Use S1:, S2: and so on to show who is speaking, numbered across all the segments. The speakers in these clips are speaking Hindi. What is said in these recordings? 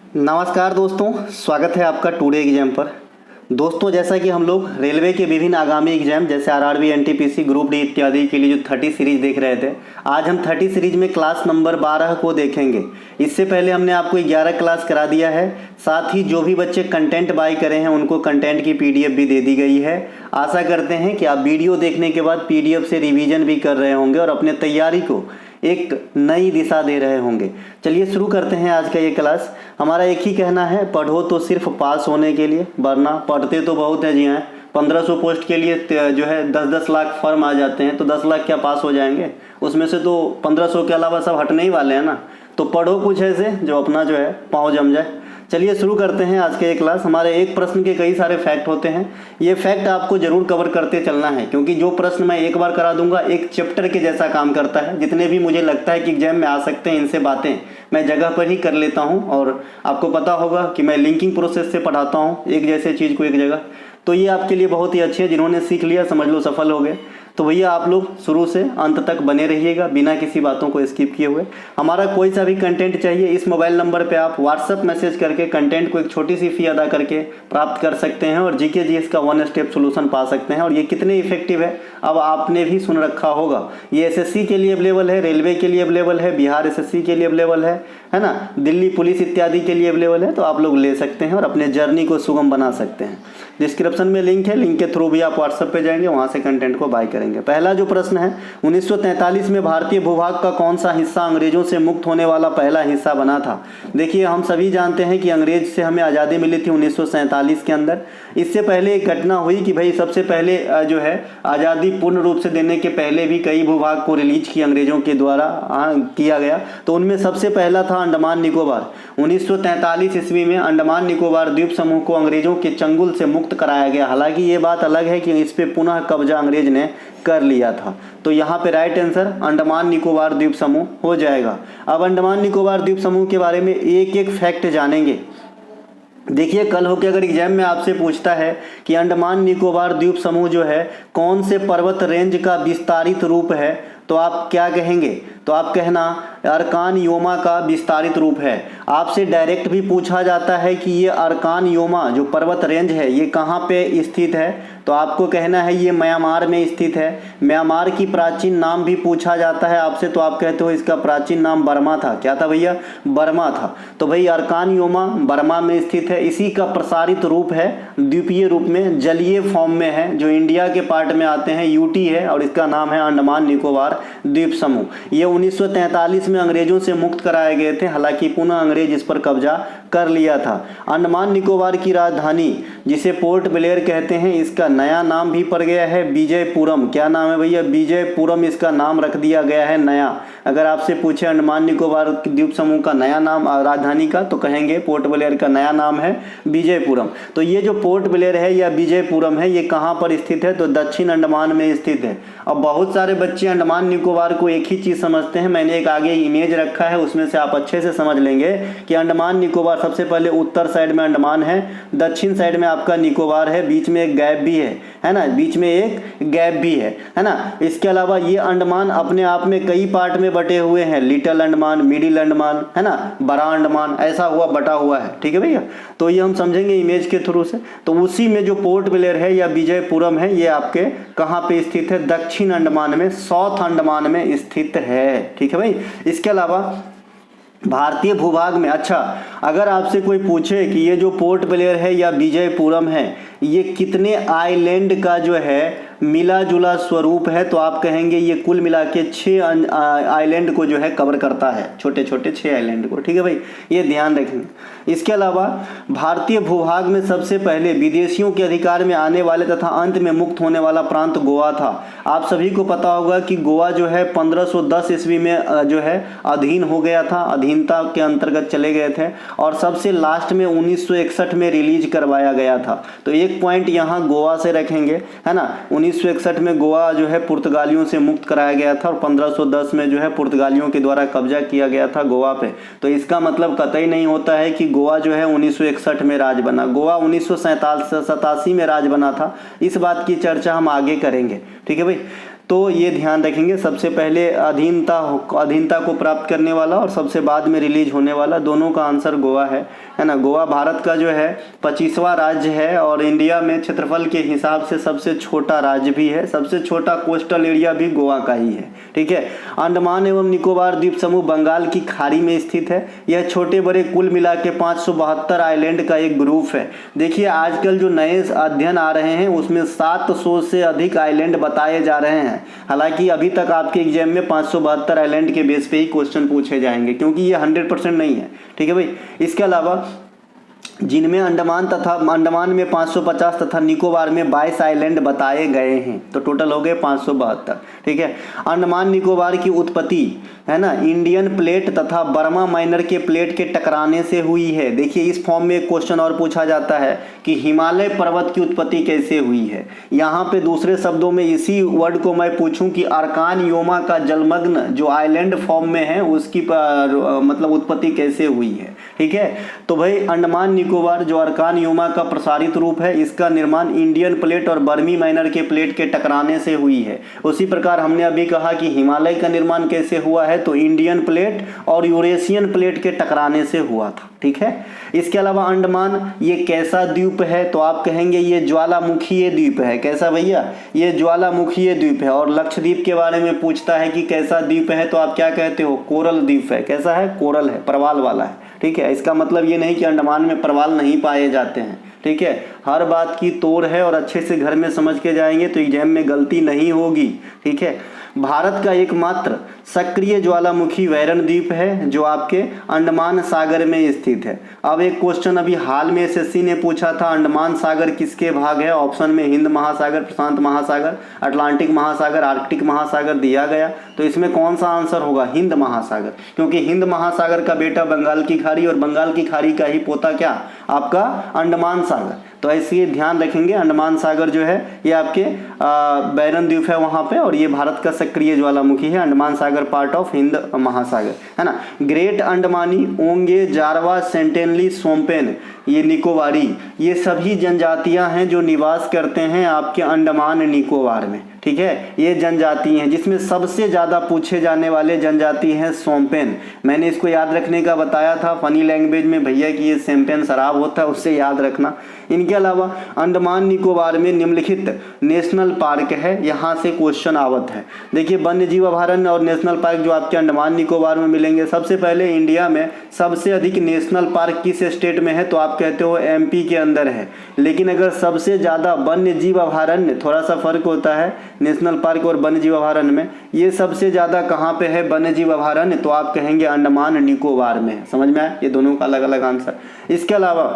S1: नमस्कार दोस्तों, स्वागत है आपका टुडे एग्जाम पर। दोस्तों, जैसा कि हम लोग रेलवे के विभिन्न आगामी एग्जाम जैसे आरआरबी, एनटीपीसी, ग्रुप डी इत्यादि के लिए जो 30 सीरीज देख रहे थे, आज हम 30 सीरीज में क्लास नंबर 12 को देखेंगे। इससे पहले हमने आपको 11 क्लास करा दिया है। साथ ही जो भी बच्चे कंटेंट बाय करे हैं उनको कंटेंट की पीडीएफ भी दे दी गई है। आशा करते हैं कि आप वीडियो देखने के बाद पीडीएफ से रिवीजन भी कर रहे होंगे और अपने तैयारी को एक नई दिशा दे रहे होंगे। चलिए शुरू करते हैं आज का ये क्लास। हमारा एक ही कहना है, पढ़ो तो सिर्फ पास होने के लिए, वरना पढ़ते तो बहुत है जी। हाँ, 1500 पोस्ट के लिए जो है 10-10 लाख फॉर्म आ जाते हैं, तो 10 लाख क्या पास हो जाएंगे? उसमें से तो 1500 के अलावा सब हटने ही वाले हैं ना। तो पढ़ो कुछ ऐसे जो अपना जो है पाँव जम जाए। चलिए शुरू करते हैं आज के ये क्लास। हमारे एक प्रश्न के कई सारे फैक्ट होते हैं। ये फैक्ट आपको जरूर कवर करते चलना है, क्योंकि जो प्रश्न मैं एक बार करा दूंगा एक चैप्टर के जैसा काम करता है। जितने भी मुझे लगता है कि एग्जाम में आ सकते हैं, इनसे बातें मैं जगह पर ही कर लेता हूँ। और आपको पता होगा कि मैं लिंकिंग प्रोसेस से पढ़ाता हूँ, एक जैसे चीज़ को एक जगह। तो ये आपके लिए बहुत ही अच्छे है। जिन्होंने सीख लिया समझ लो सफल हो गए। तो भैया आप लोग शुरू से अंत तक बने रहिएगा बिना किसी बातों को स्किप किए हुए। हमारा कोई सा भी कंटेंट चाहिए, इस मोबाइल नंबर पे आप व्हाट्सएप मैसेज करके कंटेंट को एक छोटी सी फी अदा करके प्राप्त कर सकते हैं और जीके जीएस का 1 स्टेप सोल्यूशन पा सकते हैं। और ये कितने इफेक्टिव है अब आपने भी सुन रखा होगा। ये एसएससी के लिए अवेलेबल है, रेलवे के लिए अवेलेबल है, बिहार एसएससी के लिए अवेलेबल है ना, दिल्ली पुलिस इत्यादि के लिए अवेलेबल है। तो आप लोग ले सकते हैं और अपने जर्नी को सुगम बना सकते हैं। डिस्क्रिप्शन में लिंक है, लिंक के थ्रू भी आप व्हाट्सएप पे जाएंगे, वहाँ से कंटेंट को बाय करेंगे। पहला जो प्रश्न है, 1943 में भारतीय भूभाग का कौन सा हिस्सा अंग्रेजों से मुक्त होने वाला पहला हिस्सा बना था? देखिए, हम सभी जानते हैं कि अंग्रेज से हमें आज़ादी मिली थी 1947 के अंदर। इससे पहले एक घटना हुई कि भाई सबसे पहले जो है आज़ादी पूर्ण रूप से देने के पहले भी कई भूभाग को रिलीज किया अंग्रेजों के द्वारा किया गया। तो उनमें सबसे पहला था अंडमान निकोबार। 1943 ईस्वी में अंडमान निकोबार द्वीप समूह को अंग्रेजों के चंगुल से मुक्त कराया गया। हालांकि ये बात अलग है कि इस पे पुनः कब्जा अंग्रेज ने कर लिया था। तो यहाँ पे राइट आंसर अंडमान निकोबार द्वीप समूह हो जाएगा। अब अंडमान निकोबार द्वीप समूह के बारे में एक एक फैक्ट जानेंगे। देखिए, कल होके अगर एग्जाम में आपसे पूछता है कि अंडमान निकोबार द्वीप समूह जो है कौन से पर्वत रेंज का विस्तारित रूप है, तो आप क्या कहेंगे? तो आप कहना अरकान योमा का विस्तारित रूप है। आपसे डायरेक्ट भी पूछा जाता है कि ये अरकान योमा जो पर्वत रेंज है ये कहाँ पे स्थित है, तो आपको कहना है ये म्यांमार में स्थित है। म्यांमार की प्राचीन नाम भी पूछा जाता है आपसे, तो आप कहते हो इसका प्राचीन नाम बर्मा था। क्या था भैया? बर्मा था। तो भाई अरकान योमा बर्मा में स्थित है। इसी का प्रसारित रूप है, द्वीपीय रूप में जलीय फॉर्म में है, जो इंडिया के पार्ट में आते हैं, यूटी है और इसका नाम है अंडमान निकोबार द्वीप समूह। ये 1943 में अंग्रेजों से मुक्त कराए गए थे। हालांकि पुनः अंग्रेज इस पर कब्जा कर लिया था। अंडमान निकोबार की राजधानी जिसे पोर्ट ब्लेयर कहते हैं, इसका नया नाम भी पड़ गया है विजयपुरम। क्या नाम है भैया? विजयपुरम इसका नाम रख दिया गया है नया। अगर आपसे पूछे अंडमान निकोबार द्वीप समूह का नया नाम राजधानी का, तो कहेंगे पोर्ट ब्लेयर का नया नाम है विजयपुरम। तो ये जो पोर्ट ब्लेयर है या विजयपुरम है, ये कहाँ पर स्थित है? तो दक्षिण अंडमान में स्थित है। अब बहुत सारे बच्चे अंडमान निकोबार को एक ही चीज समझते हैं। मैंने एक आगे इमेज रखा है, उसमें से आप अच्छे से समझ लेंगे कि अंडमान निकोबार सबसे पहले उत्तर साइड में अंडमान है, दक्षिण साइड में आपका निकोबार है, बीच में एक गैप भी है ना, बीच में एक गैप भी है ना। इसके अलावा ये अंडमान अपने आप में कई पार्ट में बटे हुए हैं, लिटिल अंडमान, मिडिल अंडमान, है ना, बड़ा अंडमान, ऐसा हुआ बटा हुआ है। ठीक है भैया, तो ये हम समझेंगे इमेज के थ्रू से। तो उसी में जो पोर्ट ब्लेयर है या विजयपुरम है, ये आपके कहाँ पे स्थित है? दक्षिण अंडमान में, साउथ अंडमान में स्थित है। ठीक है भाई। इसके अलावा भारतीय भूभाग में, अच्छा, अगर आपसे कोई पूछे कि ये जो पोर्ट ब्लेयर है या विजयपुरम है, ये कितने आइलैंड का जो है मिला जुला स्वरूप है, तो आप कहेंगे ये कुल मिला के 6 आइलैंड को जो है कवर करता है, छोटे छोटे 6 आइलैंड को। ठीक है भाई, ये ध्यान रखेंगे। इसके अलावा भारतीय भूभाग में सबसे पहले विदेशियों के अधिकार में आने वाले तथा अंत में मुक्त होने वाला प्रांत गोवा था। आप सभी को पता होगा कि गोवा जो है 1510 ईस्वी में जो है अधीन हो गया था, अधीनता के अंतर्गत चले गए थे, और सबसे लास्ट में 1961 में रिलीज करवाया गया था। तो एक पॉइंट यहाँ गोवा से रखेंगे, है ना। 1961 में गोवा जो है पुर्तगालियों से मुक्त कराया गया था और 1510 में जो है पुर्तगालियों के द्वारा कब्जा किया गया था गोवा पे। तो इसका मतलब कतई नहीं होता है कि गोवा जो है 1961 में राज बना। गोवा 1987 में राज बना था। इस बात की चर्चा हम आगे करेंगे। ठीक है भाई। तो ये ध्यान रखेंगे, सबसे पहले अधीनता को प्राप्त करने वाला और सबसे बाद में रिलीज होने वाला, दोनों का आंसर गोवा है ना। गोवा भारत का जो है 25वां राज्य है और इंडिया में क्षेत्रफल के हिसाब से सबसे छोटा राज्य भी है, सबसे छोटा कोस्टल एरिया भी गोवा का ही है, ठीक है। अंडमान एवं निकोबार द्वीप समूह बंगाल की खाड़ी में स्थित है। यह छोटे बड़े कुल मिला के 572 आइलैंड का एक ग्रुप है। देखिए आजकल जो नए अध्ययन आ रहे हैं उसमें 700 से अधिक आइलैंड बताए जा रहे हैं। हालांकि अभी तक आपके एग्जाम में 572 आइलैंड के बेस पे ही क्वेश्चन पूछे जाएंगे, क्योंकि ये 100% नहीं है, ठीक है भाई। इसके अलावा जिनमें अंडमान में 550 तथा निकोबार में 22 आइलैंड बताए गए हैं, तो टोटल हो गए 572, ठीक है। अंडमान निकोबार की उत्पत्ति है ना इंडियन प्लेट तथा बर्मा माइनर के प्लेट के टकराने से हुई है। देखिए इस फॉर्म में एक क्वेश्चन और पूछा जाता है कि हिमालय पर्वत की उत्पत्ति कैसे हुई है। यहाँ पे दूसरे शब्दों में इसी वर्ड को मैं पूछूं कि अर्कान योमा का जलमग्न जो आइलैंड फॉर्म में है उसकी मतलब उत्पत्ति कैसे हुई है, ठीक है। तो भाई अंडमान निकोबार जो अर्कान योमा का प्रसारित रूप है, इसका निर्माण इंडियन प्लेट और बर्मी माइनर के प्लेट के टकराने से हुई है। उसी प्रकार हमने अभी कहा कि हिमालय का निर्माण कैसे हुआ है, तो इंडियन प्लेट और यूरेशियन प्लेट के टकराने से हुआ था, ठीक है। इसके अलावा अंडमान ये कैसा द्वीप है, तो आप कहेंगे ये ज्वालामुखीय द्वीप है। कैसा भैया, ये ज्वालामुखीय द्वीप है। और लक्षद्वीप के बारे में पूछता है कि कैसा द्वीप है, तो आप क्या कहते हो, कोरल द्वीप है। कैसा है, कोरल है, प्रवाल वाला है, ठीक है। इसका मतलब ये नहीं कि अंडमान में प्रवाल नहीं पाए जाते हैं, ठीक है। हर बात की तोड़ है और अच्छे से घर में समझ के जाएंगे तो एग्जाम में गलती नहीं होगी, ठीक है। भारत का एकमात्र सक्रिय ज्वालामुखी वैरण द्वीप है जो आपके अंडमान सागर में स्थित है। अब एक क्वेश्चन अभी हाल में एसएससी ने पूछा था, अंडमान सागर किसके भाग है। ऑप्शन में हिंद महासागर, प्रशांत महासागर, अटलांटिक महासागर, आर्कटिक महासागर दिया गया। तो इसमें कौन सा आंसर होगा, हिंद महासागर, क्योंकि हिंद महासागर का बेटा बंगाल की खाड़ी और बंगाल की खाड़ी का ही पोता क्या, आपका अंडमान सागर। तो ऐसे ध्यान रखेंगे, अंडमान सागर जो है ये आपके बैरन द्वीप है वहाँ पे, और ये भारत का सक्रिय ज्वालामुखी है। अंडमान सागर पार्ट ऑफ हिंद महासागर है ना। ग्रेट अंडमानी, ओंगे, जारवा, सेंटेनली, सोम्पेन, ये निकोबारी, ये सभी जनजातियां हैं जो निवास करते हैं आपके अंडमान निकोबार में, ठीक है। ये जनजाति हैं जिसमें सबसे ज़्यादा पूछे जाने वाले जनजाति हैं सोम्पेन। मैंने इसको याद रखने का बताया था फनी लैंग्वेज में भैया कि ये शैंपेन शराब होता है, उससे याद रखना। इनके अलावा अंडमान निकोबार में निम्नलिखित नेशनल पार्क है, यहाँ से क्वेश्चन आवत है। देखिए वन्य जीव अभयारण्य और नेशनल पार्क जो आपके अंडमान निकोबार में मिलेंगे। सबसे पहले इंडिया में सबसे अधिक नेशनल पार्क किस स्टेट में है, तो आप कहते हो एमपी के अंदर है। लेकिन अगर सबसे ज़्यादा वन्य जीव अभयारण्य, थोड़ा सा फर्क होता है नेशनल पार्क और वन्य जीव अभयारण्य में, ये सबसे ज़्यादा कहाँ पे है वन्य जीव अभयारण्य, तो आप कहेंगे अंडमान निकोबार में। समझ में आया, ये दोनों का अलग अलग आंसर। इसके अलावा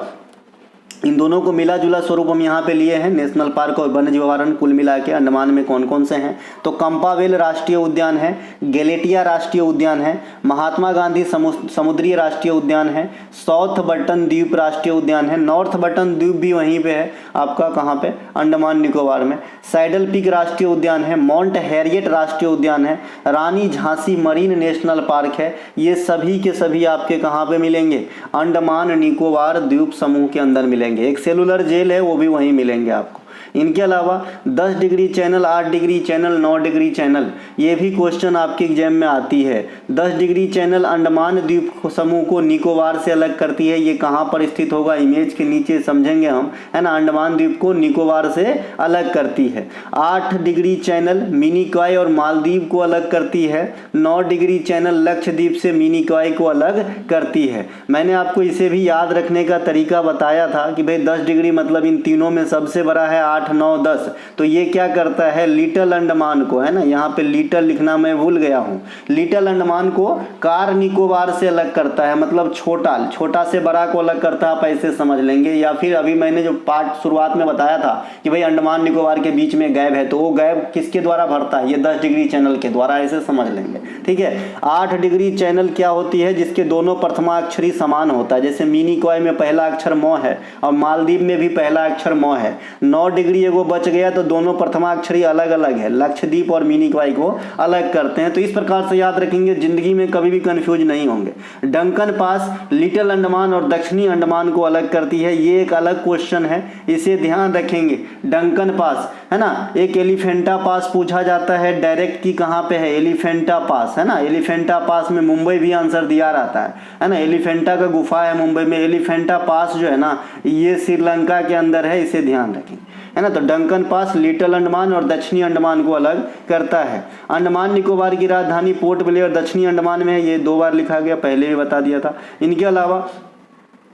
S1: इन दोनों को मिला जुला स्वरूप हम यहाँ पे लिए हैं, नेशनल पार्क और वन्य जीव अभयारण्य कुल मिला के अंडमान में कौन कौन से हैं, तो कंपावेल राष्ट्रीय उद्यान है, गैलेटिया राष्ट्रीय उद्यान है, महात्मा गांधी समुद्री राष्ट्रीय उद्यान है, साउथ बटन द्वीप राष्ट्रीय उद्यान है, नॉर्थ बटन द्वीप भी वहीं पे है आपका, कहाँ पे, अंडमान निकोबार में, सैडल पीक राष्ट्रीय उद्यान है, माउंट हैरियट राष्ट्रीय उद्यान है, रानी झांसी मरीन नेशनल पार्क है। ये सभी के सभी आपके कहाँ पे मिलेंगे, अंडमान निकोबार द्वीप समूह के अंदर मिलेंगे। एक सेलुलर जेल है वो भी वहीं मिलेंगे आपको। इनके अलावा 10 degree channel, 8 degree channel, 9 degree channel, ये भी क्वेश्चन आपके एग्जाम में आती है। 10 डिग्री चैनल अंडमान द्वीप समूह को निकोबार से अलग करती है। ये कहाँ पर स्थित होगा, इमेज के नीचे समझेंगे हम, है ना। अंडमान द्वीप को निकोबार से अलग करती है। 8 डिग्री चैनल मिनिकॉय और मालदीव को अलग करती है। 9 डिग्री चैनल लक्षद्वीप से मिनिकॉय को अलग करती है। मैंने आपको इसे भी याद रखने का तरीका बताया था कि भाई 10 डिग्री मतलब इन तीनों में सबसे बड़ा है 8, 9, 10। तो ये क्या करता है, लिटिल अंडमान को, है ना, यहाँ पे लिटिल लिखना मैं भूल गया हूँ, लिटिल अंडमान को कार निकोबार से अलग करता है, मतलब छोटा से बड़ा को अलग करता है, आप ऐसे समझ लेंगे। या फिर अभी मैंने जो पार्ट शुरुआत में बताया था कि भाई अंडमान निकोबार के बीच में गैप है, तो वो गैप किसके द्वारा भरता है, ये 10 डिग्री चैनल के द्वारा, ऐसे समझ लेंगे, ठीक है। 8 डिग्री चैनल क्या होती है, जिसके दोनों प्रथमाक्षरी समान होता है, जैसे मिनिकॉय में पहला अक्षर मौ है और मालदीव में भी पहला अक्षर मौ है। 9 डिग्री एगो बच गया, तो दोनों प्रथमाक्षरी अलग अलग है, लक्षद्वीप और मिनिकॉय को अलग करते हैं। तो इस प्रकार से याद रखेंगे, जिंदगी में कभी भी कंफ्यूज नहीं होंगे। डंकन पास लिटिल अंडमान और दक्षिणी अंडमान को अलग करती है, ये एक अलग क्वेश्चन है, इसे ध्यान रखेंगे। डंकन पास है ना, एक एलिफेंटा पास पूछा जाता है डायरेक्ट कि कहाँ पे है, एलिफेंटा पास है ना, एलिफेंटा पास में मुंबई भी आंसर दिया रहता है ना, एलिफेंटा का गुफा है मुंबई में। एलिफेंटा पास जो है ना, ये श्रीलंका के अंदर है, इसे ध्यान रखें, है ना। तो डंकन पास लिटिल अंडमान और दक्षिणी अंडमान को अलग करता है। अंडमान निकोबार की राजधानी पोर्ट ब्लेयर दक्षिणी अंडमान में है, ये 2 बार लिखा गया, पहले भी बता दिया था। इनके अलावा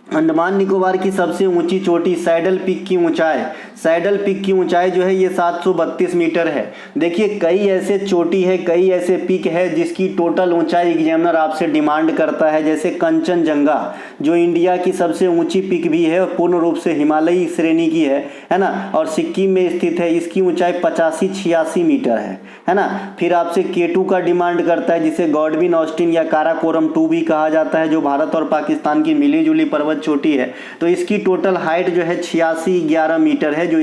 S1: अंडमान निकोबार की सबसे ऊंची चोटी सैडल पीक की ऊंचाई, सैडल पीक की ऊंचाई जो है ये 732 मीटर है। देखिए कई ऐसे चोटी है, कई ऐसे पीक है जिसकी टोटल ऊंचाई एग्जामिनर आपसे डिमांड करता है, जैसे कंचनजंगा जो इंडिया की सबसे ऊंची पीक भी है और पूर्ण रूप से हिमालयी श्रेणी की है ना, और सिक्किम में स्थित है। इसकी ऊंचाई 85-86 मीटर है ना। फिर आपसे K2 का डिमांड करता है, जिसे गॉडविन ऑस्टिन या काराकोरम 2 भी कहा जाता है, जो भारत और पाकिस्तान की मिली जुली पर्वत चोटी है। तो इसकी टोटल हाइट जो है 86-11 मीटर है, जो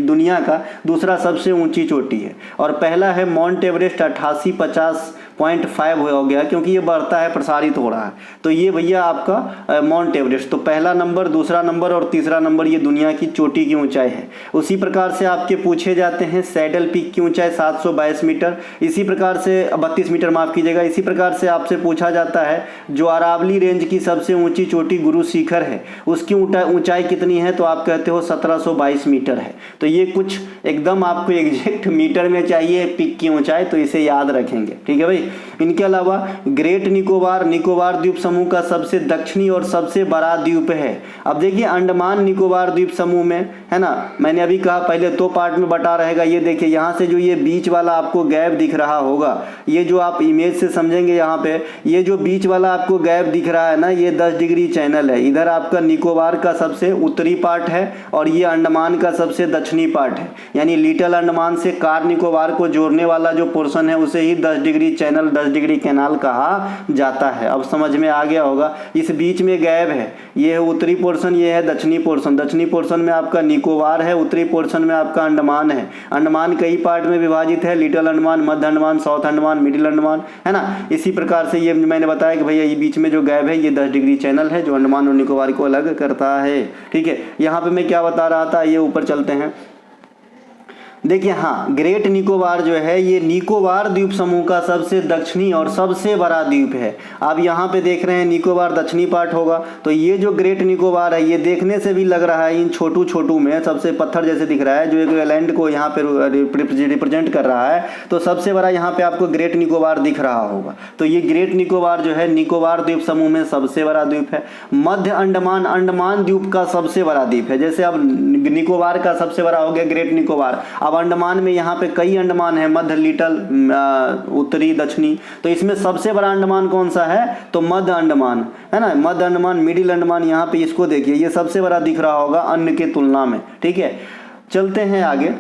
S1: दुनिया का दूसरा सबसे ऊंची चोटी है। और पहला है माउंट एवरेस्ट 88-50.5 हो गया, क्योंकि ये बढ़ता है, प्रसारित हो रहा है। तो ये भैया आपका माउंट एवरेस्ट, तो पहला नंबर, दूसरा नंबर और तीसरा नंबर ये दुनिया की चोटी की ऊंचाई है। उसी प्रकार से आपके पूछे जाते हैं सैडल पीक की ऊंचाई 722 मीटर, इसी प्रकार से 32 मीटर माफ कीजिएगा। इसी प्रकार से आपसे पूछा जाता है जो अरावली रेंज की सबसे ऊंची चोटी गुरु शिखर है, उसकी ऊंचाई कितनी है, तो आप कहते हो 1722 मीटर है। तो ये कुछ एकदम आपको एग्जैक्ट मीटर में चाहिए पीक की ऊंचाई, तो इसे याद रखेंगे, ठीक है भाई। इनके अलावा ग्रेट निकोबार, निकोबार द्वीप समूह का सबसे दक्षिणी और सबसे बड़ा द्वीप है। अब देखिए अंडमान निकोबार द्वीप समूह में, है ना, मैंने अभी कहा पहले 2 पार्ट में बटा रहेगा। ये देखिए यहाँ से जो ये बीच वाला आपको गैप दिख रहा होगा, ये जो आप इमेज से समझेंगे, यहाँ पे ये जो बीच वाला आपको गैप दिख रहा है ना, ये 10 डिग्री चैनल है। इधर आपका निकोबार का सबसे उत्तरी पार्ट है और ये अंडमान का सबसे दक्षिणी पार्ट है, यानी लिटिल अंडमान से कार निकोबार को जोड़ने वाला जो पोर्शन है उसे ही 10 डिग्री चैनल, 10 डिग्री कैनाल कहा जाता है। अब समझ में आ गया होगा। इस बीच में गैप है, ये है उत्तरी पोर्शन, ये है दक्षिणी पोर्शन। दक्षिणी पोर्शन में आपका निकोबार है, उत्तरी पोर्शन में आपका अंडमान है। अंडमान कई पार्ट में विभाजित है, लिटिल अंडमान, मध्य अंडमान, साउथ अंडमान, मिडिल अंडमान, है ना। इसी प्रकार से ये मैंने बताया कि भैया ये बीच में जो गैप है ये 10 डिग्री चैनल है, जो अंडमान और निकोबार को अलग करता है, ठीक है। यहाँ पे मैं क्या बता रहा था, ये ऊपर चलते हैं। देखिए हाँ, ग्रेट निकोबार जो है ये निकोबार द्वीप समूह का सबसे दक्षिणी और सबसे बड़ा द्वीप है। आप यहाँ पे देख रहे हैं निकोबार दक्षिणी पार्ट होगा, तो ये जो ग्रेट निकोबार है ये देखने से भी लग रहा है इन छोटू छोटू में सबसे पत्थर जैसे दिख रहा है, जो एक आइलैंड को यहाँ पे रिप्रेजेंट कर रहा है। तो सबसे बड़ा यहाँ पे आपको ग्रेट निकोबार दिख रहा होगा। तो ये ग्रेट निकोबार जो है निकोबार द्वीप समूह में सबसे बड़ा द्वीप है। मध्य अंडमान, अंडमान द्वीप का सबसे बड़ा द्वीप है। जैसे अब निकोबार का सबसे बड़ा हो गया ग्रेट निकोबार, अब अंडमान में यहाँ पे कई अंडमान है, मध्य, लिटिल, उत्तरी, दक्षिणी। तो इसमें सबसे बड़ा अंडमान कौन सा है, तो मध्य अंडमान, है ना। मध्य अंडमान, मिडिल अंडमान, यहाँ पे इसको देखिए ये सबसे बड़ा दिख रहा होगा अन्य के तुलना में, ठीक है। चलते हैं आगे।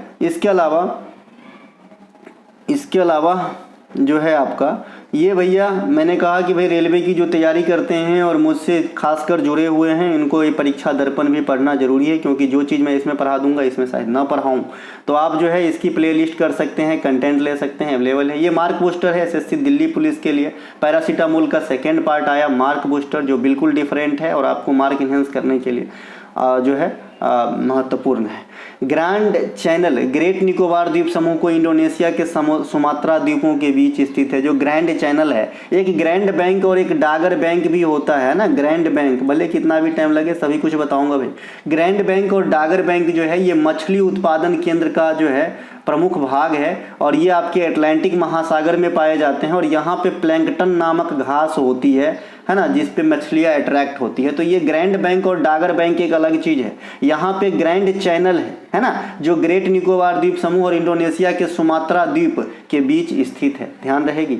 S1: इसके अलावा जो है आपका ये भैया मैंने कहा कि भाई रेलवे की जो तैयारी करते हैं और मुझसे खासकर जुड़े हुए हैं, इनको ये परीक्षा दर्पण भी पढ़ना जरूरी है, क्योंकि जो चीज़ मैं इसमें पढ़ा दूंगा इसमें शायद ना पढ़ाऊँ। तो आप जो है इसकी प्लेलिस्ट कर सकते हैं, कंटेंट ले सकते हैं, अवेलेबल है। ये मार्क बूस्टर है SSC दिल्ली पुलिस के लिए। पैरासीटामोल का सेकेंड पार्ट आया मार्क बूस्टर, जो बिल्कुल डिफरेंट है और आपको मार्क इन्हेंस करने के लिए जो है महत्वपूर्ण है। ग्रैंड चैनल, ग्रेट निकोबार द्वीप समूह को इंडोनेशिया के सुमात्रा द्वीपों के बीच स्थित है। जो ग्रैंड चैनल है, एक ग्रैंड बैंक और एक डागर बैंक भी होता है ना। ग्रैंड बैंक, भले कितना भी टाइम लगे सभी कुछ बताऊंगा भाई। ग्रैंड बैंक और डागर बैंक जो है ये मछली उत्पादन केंद्र का जो है प्रमुख भाग है, और ये आपके अटलांटिक महासागर में पाए जाते हैं। और यहाँ पे प्लैंकटन नामक घास होती है ना, जिस पे मछलियाँ अट्रैक्ट होती है। तो ये ग्रैंड बैंक और डागर बैंक एक अलग चीज़ है। यहाँ पे ग्रैंड चैनल है ना, जो ग्रेट निकोबार द्वीप समूह और इंडोनेशिया के सुमात्रा द्वीप के बीच स्थित है, ध्यान रहेगी।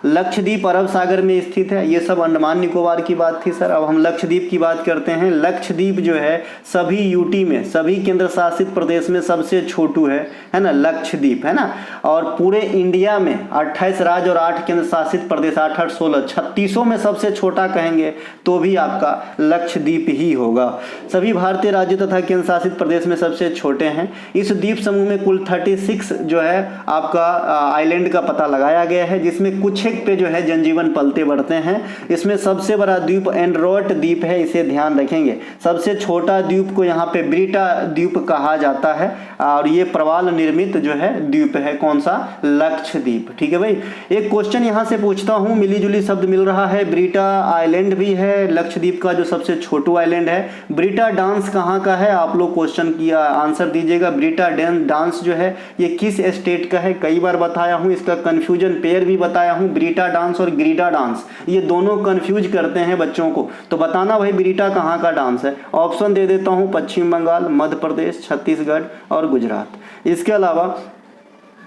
S1: लक्षद्वीप अरब सागर में स्थित है। ये सब अंडमान निकोबार की बात थी सर, अब हम लक्षद्वीप की बात करते हैं। लक्षद्वीप जो है सभी यूटी में, सभी केंद्र शासित प्रदेश में सबसे छोटू है ना, लक्षद्वीप, है ना। और पूरे इंडिया में 28 राज्य और 8 केंद्र शासित प्रदेश, 8 8 16 36 में सबसे छोटा छोटा कहेंगे तो भी आपका लक्षद्वीप ही होगा। सभी भारतीय राज्य तथा केंद्र शासित प्रदेश में सबसे छोटे हैं। इस द्वीप समूह में कुल 36 जो है आपका आइलैंड का पता लगाया गया है, जिसमें कुछ एक पे जो है जनजीवन पलते बढ़ते हैं। इसमें सबसे बड़ा द्वीप एंड्रोट द्वीप है, इसे ध्यान रखेंगे। सबसे छोटा द्वीप को यहाँ पे ब्रीटा द्वीप कहा जाता है और ये प्रवाल निर्मित जो है द्वीप है, कौन सा, लक्षद्वीप। ठीक है भाई। एक क्वेश्चन यहाँ से पूछता हूँ, मिली जुली शब्द मिल रहा है, ब्रीटा आइलैंड भी है, लक्षद्वीप का जो सबसे छोटू आइलैंड है। ब्रीटा डांस कहाँ का है, आप लोग क्वेश्चन की आंसर दीजिएगा। ब्रीटा डांस जो है ये किस स्टेट का है, कई बार बताया हूँ, इसका कंफ्यूजन पेयर भी बताया हूँ। ब्रीटा डांस और ग्रीडा डांस ये दोनों कंफ्यूज करते हैं बच्चों को, तो बताना भाई ब्रीटा कहाँ का डांस है। ऑप्शन दे देता हूँ, पश्चिम बंगाल, मध्य प्रदेश, छत्तीसगढ़ और गुजरात। इसके अलावा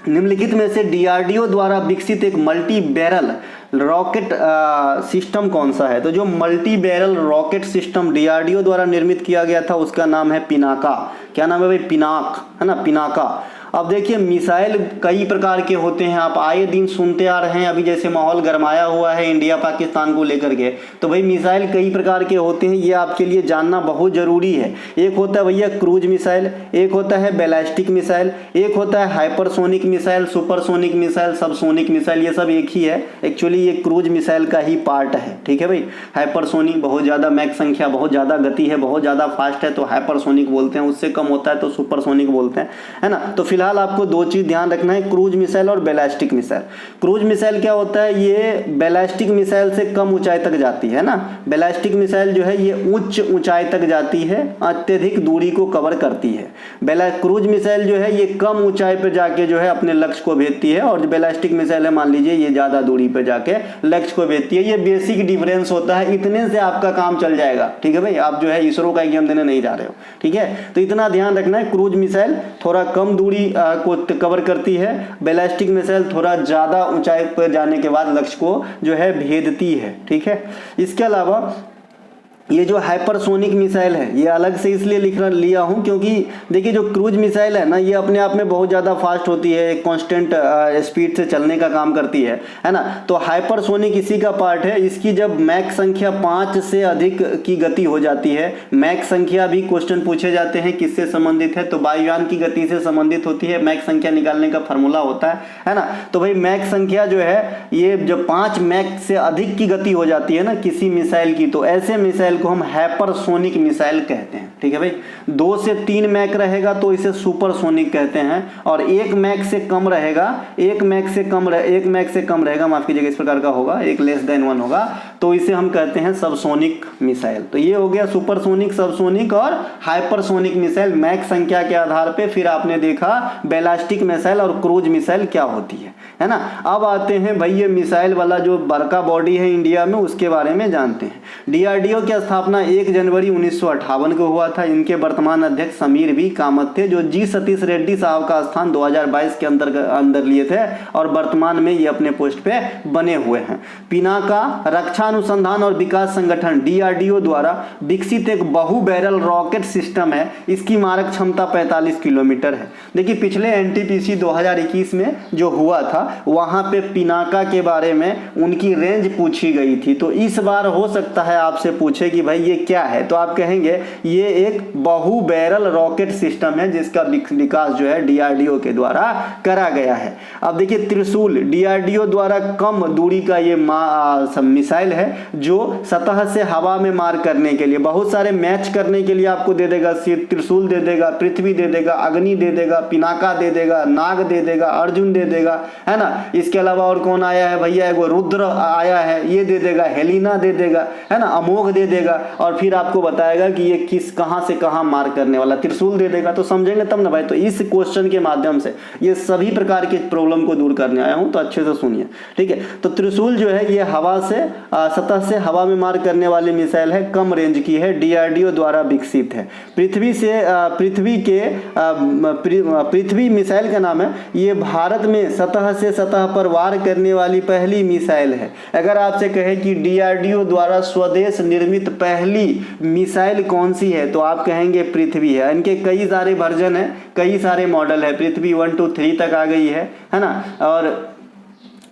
S1: निम्नलिखित में से डीआरडीओ द्वारा विकसित एक मल्टी बैरल रॉकेट सिस्टम कौन सा है। तो जो multi barrel rocket system DRDO द्वारा निर्मित किया गया था उसका नाम है पिनाका। क्या नाम है भाई, पिनाक, है ना, पिनाका। अब देखिए मिसाइल कई प्रकार के होते हैं, आप आए दिन सुनते आ रहे हैं। अभी जैसे माहौल गरमाया हुआ है इंडिया पाकिस्तान को लेकर के, तो भाई मिसाइल कई प्रकार के होते हैं, ये आपके लिए जानना बहुत ज़रूरी है। एक होता है भैया क्रूज मिसाइल, एक होता है बैलिस्टिक मिसाइल, एक होता है hypersonic missile, supersonic missile, subsonic missile, ये सब एक ही है। एक्चुअली ये क्रूज मिसाइल का ही पार्ट है। ठीक है भाई। हाइपरसोनिक बहुत ज़्यादा मैक संख्या, बहुत ज़्यादा गति है, बहुत ज़्यादा फास्ट है तो हाइपरसोनिक बोलते हैं, उससे कम होता है तो सुपरसोनिक बोलते हैं, है ना। तो फिलहाल आपको दो चीज ध्यान रखना है, क्रूज मिसाइल और बैलिस्टिक मिसाइल। क्रूज मिसाइल क्या होता है, ये बैलिस्टिक मिसाइल से कम ऊंचाई तक जाती है ना। बैलिस्टिक मिसाइल जो है ये उच्च ऊंचाई तक जाती है, अत्यधिक दूरी को कवर करती है। क्रूज मिसाइल जो है ये कम ऊंचाई पर जाके जो है अपने लक्ष्य को भेजती है, और बैलिस्टिक मिसाइल है मान लीजिए ये ज्यादा दूरी पर जाके लक्ष्य को भेजती है। ये बेसिक डिफरेंस होता है, इतने से आपका काम चल जाएगा। ठीक है भाई। आप जो है इसरो का एग्जाम देने नहीं जा रहे हो, ठीक है, तो इतना ध्यान रखना है। क्रूज मिसाइल थोड़ा कम दूरी को कवर करती है, बैलिस्टिक मिसाइल थोड़ा ज्यादा ऊंचाई पर जाने के बाद लक्ष्य को जो है भेदती है। ठीक है। इसके अलावा ये जो हाइपरसोनिक मिसाइल है ये अलग से इसलिए लिया हूँ क्योंकि देखिए जो क्रूज मिसाइल है ना ये अपने आप में बहुत ज़्यादा फास्ट होती है, एक कांस्टेंट स्पीड से चलने का काम करती है ना। तो हाइपरसोनिक इसी का पार्ट है। इसकी जब मैक संख्या 5 से अधिक की गति हो जाती है, मैक संख्या भी क्वेश्चन पूछे जाते हैं किससे संबंधित है, तो वायुयान की गति से संबंधित होती है। मैक संख्या निकालने का फॉर्मूला होता है ना। तो भाई मैक संख्या जो है ये जब 5 मैक से अधिक की गति हो जाती है ना किसी मिसाइल की, तो ऐसे मिसाइल को हम हाइपरसोनिक मिसाइल कहते हैं। ठीक है भाई। 2 से 3 मैक रहेगा तो इसे सुपरसोनिक कहते हैं, और 1 मैक से कम रहेगा, 1 मैक से कम रहेगा, माफ कीजिएगा, इस प्रकार का होगा, 1 लेस देन 1 होगा, तो इसे हम कहते हैं सबसोनिक मिसाइल। तो ये हो गया सुपरसोनिक, सबसोनिक और हाइपरसोनिक मिसाइल मैक संख्या के आधार पे। फिर आपने देखा बैलिस्टिक मिसाइल और क्रूज मिसाइल क्या होती है ना। अब आते हैं भाई ये मिसाइल वाला जो बड़का बॉडी है इंडिया में उसके बारे में जानते हैं। डीआरडीओ की स्थापना 1 जनवरी 1958 को हुआ था। इनके वर्तमान अध्यक्ष समीर वी कामत थे, जो जी सतीश रेड्डी साहब का स्थान 2022 के अंदर लिए थे और वर्तमान में ये अपने पोस्ट पे बने हुए हैं। पिनाका रक्षा अनुसंधान और विकास संगठन डीआरडीओ द्वारा विकसित एक बहु बैरल रॉकेट सिस्टम है। इसकी मारक क्षमता 45 किलोमीटर है। देखिए पिछले एनटीपीसी 2021 में जो हुआ था वहां पे पिनाका के बारे में उनकी रेंज पूछी गई थी, तो इस बार हो सकता है आपसे पूछे कि भाई ये क्या है, तो आप कहेंगे ये एक बहु बैरल रॉकेट सिस्टम है जिसका विकास जो है डीआरडीओ के द्वारा करा गया है। अब देखिए त्रिशूल डीआरडीओ द्वारा कम दूरी का ये मिसाइल है जो सतह से हवा में मार करने के लिए बहुत सारे मैच करने के लिए आपको दे देगा। त्रिशूल दे देगा, पृथ्वी दे देगा, अग्नि दे देगा, पिनाका दे देगा, नाग दे देगा, अर्जुन दे देगा, है ना। इसके अलावा और कौन आया है भैया, एगो रुद्र आया है, ये दे देगा, हेलिना दे देगा, है ना, अमोघ दे देगा, और फिर आपको बताएगा कि ये कहां से कहां मार करने वाला, त्रिशूल दे देगा। तो समझेंगे तब ना भाई। तो इस क्वेश्चन के माध्यम से ये सभी प्रकार के प्रॉब्लम को दूर करने आया हूं, तो अच्छे से सुनिए, ठीक है। तो त्रिशूल जो है ये हवा से सतह से हवा में मार करने वाली मिसाइल है, कम रेंज की है, डीआरडीओ द्वारा विकसित है। पृथ्वी मिसाइल का नाम है। ये भारत में सतह से सतह पर वार करने वाली पहली मिसाइल है। अगर आपसे कहे कि डीआरडीओ द्वारा स्वदेश निर्मित पहली मिसाइल कौन सी है, तो आप कहेंगे पृथ्वी है। इनके कई सारे वर्जन है, कई सारे मॉडल है, पृथ्वी 1 2 3 तक आ गई है ना। और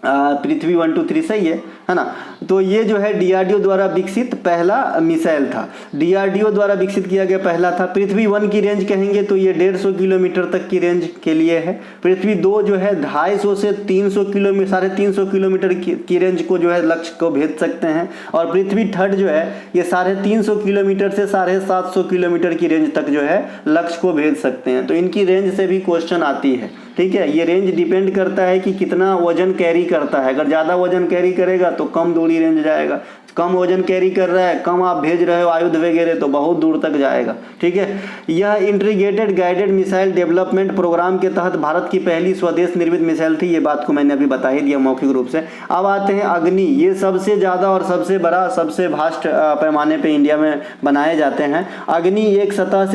S1: पृथ्वी 1 2 3 सही है। है ना। तो ये जो है डीआरडीओ द्वारा विकसित पहला मिसाइल था, डीआरडीओ द्वारा विकसित किया गया पहला था। पृथ्वी 1 की रेंज कहेंगे तो ये 150 किलोमीटर तक की रेंज के लिए है। पृथ्वी 2 जो है 250 से 300 किलोमीटर 350 किलोमीटर की रेंज को जो है लक्ष्य को भेज सकते हैं। और पृथ्वी 3 जो है ये 350 किलोमीटर से 750 किलोमीटर की रेंज तक जो है लक्ष्य को भेज सकते हैं। तो इनकी रेंज से भी क्वेश्चन आती है, ठीक है। ये रेंज डिपेंड करता है कि कितना वजन कैरी करता है। अगर ज़्यादा वजन कैरी करेगा तो कम दूरी रेंज जाएगा, कम वजन कैरी कर रहा है, कम आप भेज रहे हो आयुध वगैरह तो बहुत दूर तक जाएगा, ठीक है। यह integrated guided missile development program के तहत भारत की पहली स्वदेश निर्मित मिसाइल थी। ये बात को मैंने अभी बता ही दिया मौखिक रूप से। अब आते हैं अग्नि। ये सबसे ज़्यादा और सबसे बड़ा, सबसे भास्ट पैमाने पर इंडिया में बनाए जाते हैं। अग्नि एक सतह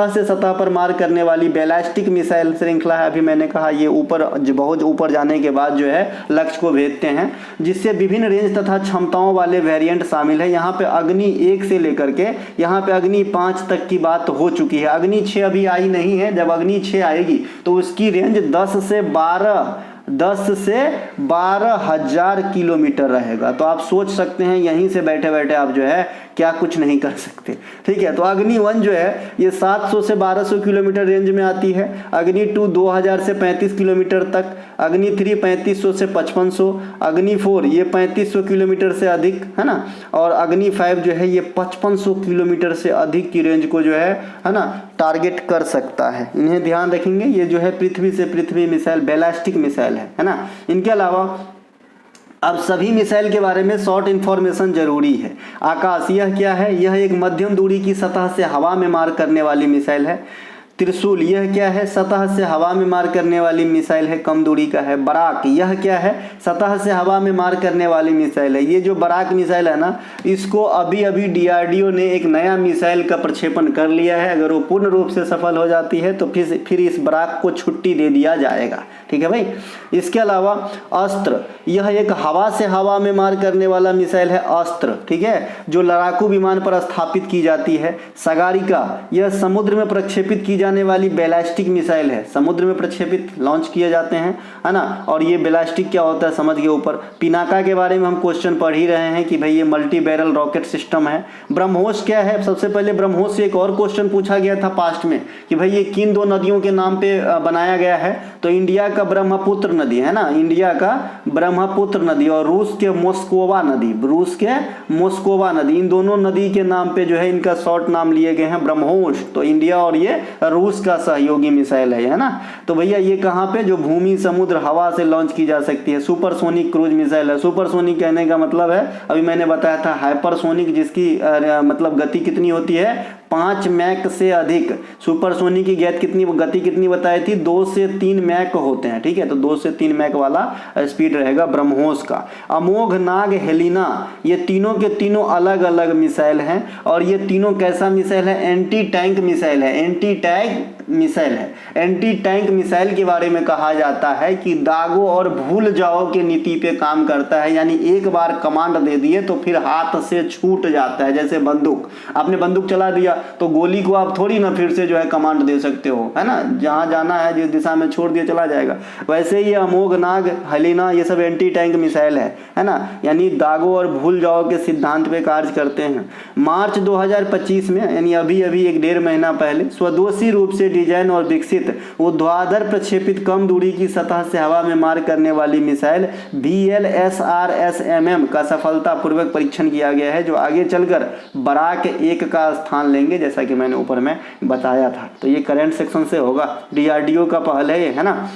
S1: से सतह पर मार करने वाली बैलिस्टिक मिसाइल श्रृंखला है। अभी मैंने कहा ये ऊपर, बहुत ऊपर जाने के बाद जो है लक्ष्य को भेजते हैं, जिससे विभिन्न रेंज तथा क्षमताओं वाले वेरिएंट शामिल है। यहाँ पे अग्नि 1 से लेकर के यहाँ पे अग्नि 5 तक की बात हो चुकी है। अग्नि 6 अभी आई नहीं है। जब अग्नि 6 आएगी तो उसकी रेंज 10 से 12,000 किलोमीटर रहेगा। तो आप सोच सकते हैं यहीं से बैठे बैठे आप जो है क्या कुछ नहीं कर सकते, ठीक है। तो अग्नि 1 जो है ये 700 से 1200 किलोमीटर रेंज में आती है। अग्नि 2 2000 से 35 किलोमीटर तक। अग्नि 3 3500 से 5500। अग्नि 4 ये 3500 किलोमीटर से अधिक, है ना। और अग्नि 5 जो है ये 5500 किलोमीटर से अधिक की रेंज को जो है ना टारगेट कर सकता है। इन्हें ध्यान रखेंगे। ये जो है पृथ्वी से पृथ्वी मिसाइल, बैलिस्टिक मिसाइल है ना। इनके अलावा अब सभी मिसाइल के बारे में शॉर्ट इन्फॉर्मेशन जरूरी है। आकाश, यह क्या है? यह एक मध्यम दूरी की सतह से हवा में मार करने वाली मिसाइल है। त्रिशूल, यह क्या है? सतह से हवा में मार करने वाली मिसाइल है, कम दूरी का है। बराक, यह क्या है? सतह से हवा में मार करने वाली मिसाइल है। ये जो बराक मिसाइल है ना, इसको अभी अभी डीआरडीओ ने एक नया मिसाइल का प्रक्षेपण कर लिया है। अगर वो पूर्ण रूप से सफल हो जाती है तो फिर इस बराक को छुट्टी दे दिया जाएगा, ठीक है भाई। इसके अलावा अस्त्र, यह एक हवा से हवा में मार करने वाला मिसाइल है, अस्त्र, ठीक है, जो लड़ाकू विमान पर स्थापित की जाती है। सगारिका, यह समुद्र में प्रक्षेपित की जाने वाली बैलिस्टिक मिसाइल है। समुद्र में प्रक्षेपित लॉन्च किए जाते हैं, है ना। और ये बैलिस्टिक क्या होता है समझ के ऊपर। पिनाका के बारे में हम क्वेश्चन पढ़ ही रहे हैं कि भाई ये मल्टी बैरल रॉकेट सिस्टम है। ब्रह्मोस क्या है? सबसे पहले ब्रह्मोस से एक और क्वेश्चन पूछा गया था पास्ट में कि भाई ये किन 2 नदियों के नाम पे बनाया गया है। तो इंडिया का ब्रह्मपुत्र नदी है ना, इंडिया का ब्रह्मपुत्र नदी, और रूस के मोस्कोवा नदी, इन दोनों नदी के नाम पे जो है इनका शॉर्ट नाम लिए गए हैं ब्रह्मोस। तो इंडिया और ये रूस का सहयोगी मिसाइल है ना। तो भैया ये कहाँ पे? जो भूमि, समुद्र, हवा से लॉन्च की जा सकती है। सुपरसोनिक क्रूज मिसाइल है। सुपरसोनिक कहने का मतलब है, अभी मैंने बताया था, हाइपरसोनिक, जिसकी मतलब गति कितनी होती है? 5 मैक से अधिक। सुपरसोनिक की गति कितनी बताई थी? 2 से 3 मैक होते हैं, ठीक है। तो 2 से 3 मैक वाला स्पीड रहेगा ब्रह्मोस का। अमोघ, नाग, हेलिना, ये तीनों के तीनों अलग अलग मिसाइल हैं। और ये तीनों कैसा मिसाइल है? एंटी टैंक मिसाइल है। एंटी टैंक मिसाइल के बारे में कहा जाता है कि दागो और भूल जाओ के नीति पे काम करता है। यानी एक बार कमांड दे दिए तो फिर हाथ से छूट जाता है। जैसे बंदूक, आपने बंदूक चला दिया तो गोली को आप थोड़ी ना फिर से जो है कमांड दे सकते हो, है ना। जहां जाना है जिस दिशा में छोड़ दिया चला जाएगा। वैसे ही अमोघ, नाग, हेलिना ये सब एंटी टैंक मिसाइल है ना। यानी दागो और भूल जाओ के सिद्धांत पे कार्य करते हैं। मार्च 2025 में, यानी अभी 1.5 महीना पहले, स्वदेशी रूप से डिजाइन और विकसित ऊर्ध्वाधर प्रक्षेपित कम दूरी की सतह से हवा में मार करने वाली मिसाइल BLSRSMM का सफलतापूर्वक परीक्षण किया गया है, जो आगे चलकर बराक 1 का स्थान लेंगे, जैसा कि मैंने ऊपर में बताया था। तो ये करंट सेक्शन से होगा, डीआरडीओ का पहल है ना।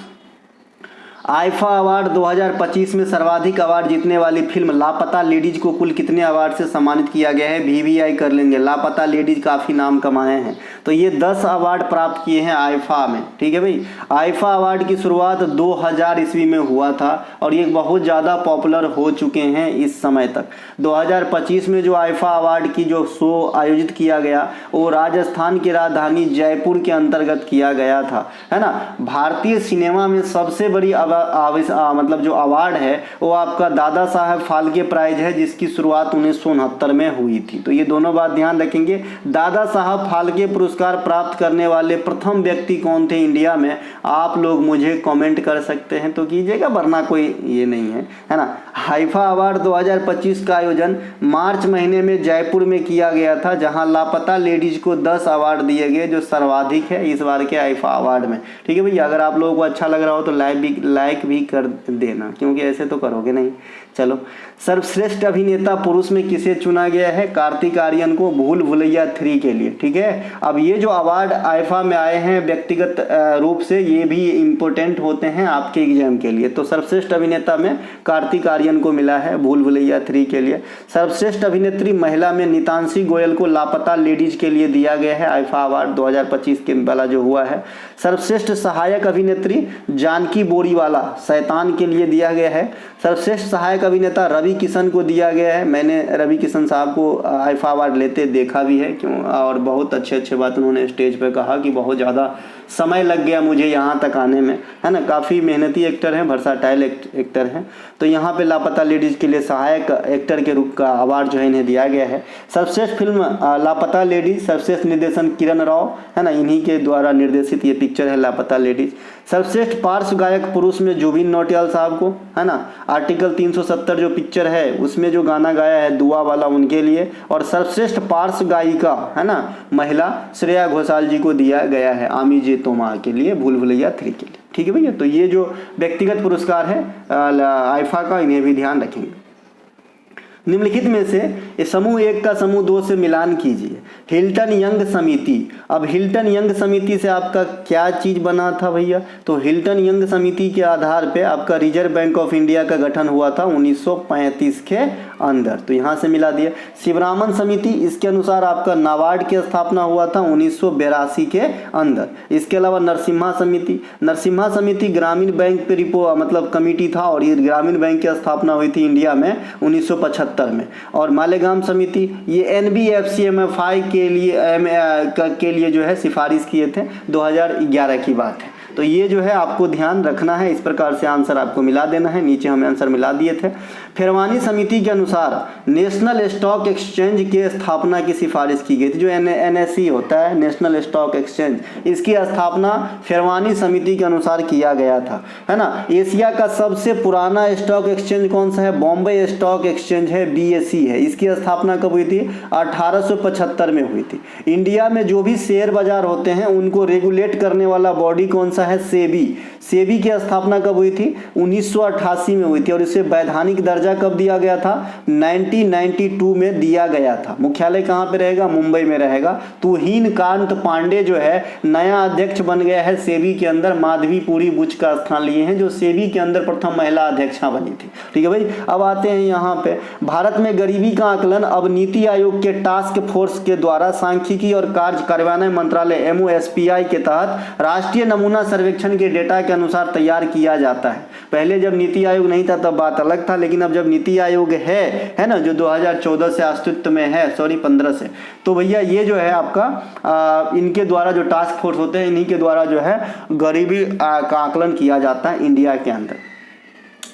S1: आईफा अवार्ड 2025 में सर्वाधिक अवार्ड जीतने वाली फिल्म लापता लेडीज को कुल कितने अवार्ड से सम्मानित किया गया है? VVI कर लेंगे। लापता लेडीज काफ़ी नाम कमाए हैं। तो ये 10 अवार्ड प्राप्त किए हैं आईफा में, ठीक है भाई। आईफा अवार्ड की शुरुआत 2000 ईस्वी में हुआ था और ये बहुत ज़्यादा पॉपुलर हो चुके हैं इस समय तक। 2025 में जो आईफा अवार्ड की जो शो आयोजित किया गया वो राजस्थान की राजधानी जयपुर के अंतर्गत किया गया था, है ना। भारतीय सिनेमा में सबसे बड़ी मतलब जो अवार्ड है वो आपका दादा साहब फाल्के प्राइज है, जिसकी शुरुआत 1969 में हुई थी। तो ये दोनों बात ध्यान रखेंगे। दादा साहब फाल्के पुरस्कार प्राप्त करने वाले प्रथम व्यक्ति कौन थे इंडिया में, आप लोग मुझे कमेंट कर सकते हैं तो कीजिएगा, वरना कोई ये नहीं है ना। हाइफा अवार्ड 2025 का आयोजन मार्च महीने में जयपुर में किया गया था, जहां लापता लेडीज को 10 अवार्ड दिए गए, जो सर्वाधिक है इस बार के हाइफा अवार्ड में। ठीक है भैया, अगर आप लोगों को अच्छा लग रहा हो तो लाइक भी कर देना, क्योंकि ऐसे तो करोगे नहीं। चलो, सर्वश्रेष्ठ अभिनेता पुरुष में किसे चुना गया है, कार्तिक आर्यन को भूल भुलैया 3 के लिए। ठीक है, अब ये जो अवार्ड आईफा में आए हैं व्यक्तिगत रूप से, ये भी इम्पोर्टेंट होते हैं आपके एग्जाम के लिए। तो सर्वश्रेष्ठ अभिनेता में कार्तिक आर्यन को मिला है भूल भुलैया 3 के लिए। सर्वश्रेष्ठ अभिनेत्री महिला में नितांशी गोयल को लापता लेडीज के लिए दिया गया है आईफा अवार्ड 2025 के वाला जो हुआ है। सर्वश्रेष्ठ सहायक अभिनेत्री जानकी बोरीवाला शैतान के लिए दिया गया है। सर्वश्रेष्ठ सहायक अभिनेता रवि किशन को दिया गया है। मैंने रवि किशन साहब को आईफा अवार्ड लेते देखा भी है, क्यों, और बहुत अच्छे बात उन्होंने स्टेज पे कहा कि बहुत ज़्यादा समय लग गया मुझे यहाँ तक आने में, है ना। काफ़ी मेहनती एक्टर हैं, वर्साटाइल एक्टर हैं। तो यहाँ पे लापता लेडीज़ के लिए सहायक एक्टर के रूप का अवार्ड जो है इन्हें दिया गया है। सर्वश्रेष्ठ फिल्म लापता लेडीज, सर्वश्रेष्ठ निर्देशन किरण राव, है ना, इन्हीं के द्वारा निर्देशित ये पिक्चर है लापता लेडीज। सर्वश्रेष्ठ पार्श्व गायक पुरुष में जुबिन नौटियाल साहब को, है ना, आर्टिकल 370 जो पिक्चर है उसमें जो गाना गाया है दुआ वाला, उनके लिए। और सर्वश्रेष्ठ पार्श्व गायिका, है ना, महिला श्रेया घोषाल जी को दिया गया है आमी जे तोमा के लिए भूल भुलैया 3 के लिए। ठीक है भैया, तो ये जो व्यक्तिगत पुरस्कार है आईफा का, इन्हें भी ध्यान रखेंगे। निम्नलिखित में से समूह 1 का समूह 2 से मिलान कीजिए। हिल्टन यंग समिति, अब हिल्टन यंग समिति से आपका क्या चीज बना था भैया, तो हिल्टन यंग समिति के आधार पे आपका रिजर्व बैंक ऑफ इंडिया का गठन हुआ था 1935 के अंदर, तो यहाँ से मिला दिया। शिवरामन समिति, इसके अनुसार आपका नाबार्ड की स्थापना हुआ था 1982 के अंदर। इसके अलावा नरसिम्हा समिति, नरसिम्हा समिति ग्रामीण बैंक पे मतलब कमेटी था, और ये ग्रामीण बैंक की स्थापना हुई थी इंडिया में 1975 में। और मालेगाम समिति, ये NBFC MFI के लिए जो है सिफारिश किए थे, 2011 की बात है। तो ये जो है आपको ध्यान रखना है, इस प्रकार से आंसर आपको मिला देना है। नीचे हमें आंसर मिला दिए थे। फिरवानी समिति के अनुसार नेशनल स्टॉक एक्सचेंज के स्थापना की सिफारिश की गई थी। जो NSE होता है, नेशनल स्टॉक एक्सचेंज, इसकी स्थापना फिरवानी समिति के अनुसार किया गया था, है ना। एशिया का सबसे पुराना स्टॉक एक्सचेंज कौन सा है, बॉम्बे स्टॉक एक्सचेंज है, BSE है। इसकी स्थापना कब हुई थी, 1875 में हुई थी। इंडिया में जो भी शेयर बाजार होते हैं उनको रेगुलेट करने वाला बॉडी कौन सा है, सेबी की स्थापना कब हुई थी, 1988 में हुई थी। और इसे वैधानिक दर्जा कब दिया गया था, 1992 में दिया गया था। मुख्यालय कहाँ पे रहेगा, मुंबई में रहेगा। तुहीन कांत पांडे जो है नया अध्यक्ष बन गया है सेबी के अंदर, माधवी पुरी बुच का स्थान लिए हैं, जो सेबी के अंदर प्रथम महिला अध्यक्षा बनी थी। ठीक है भाई, अब आते हैं यहाँ पे। भारत में गरीबी का आकलन अब नीति आयोग के टास्क फोर्स के द्वारा सांख्यिकी और कार्य कार्यान्वयन मंत्रालय MOSPI के तहत राष्ट्रीय नमूना सर्वेक्षण के डेटा के अनुसार तैयार किया जाता है। पहले जब नीति आयोग नहीं था तब बात अलग था, लेकिन अब जब नीति आयोग है ना, जो 2014 से अस्तित्व में है, 15 से, तो भैया ये जो है आपका इनके द्वारा जो टास्क फोर्स होते हैं, इन्हीं के द्वारा जो है गरीबी का आकलन किया जाता है इंडिया के अंदर।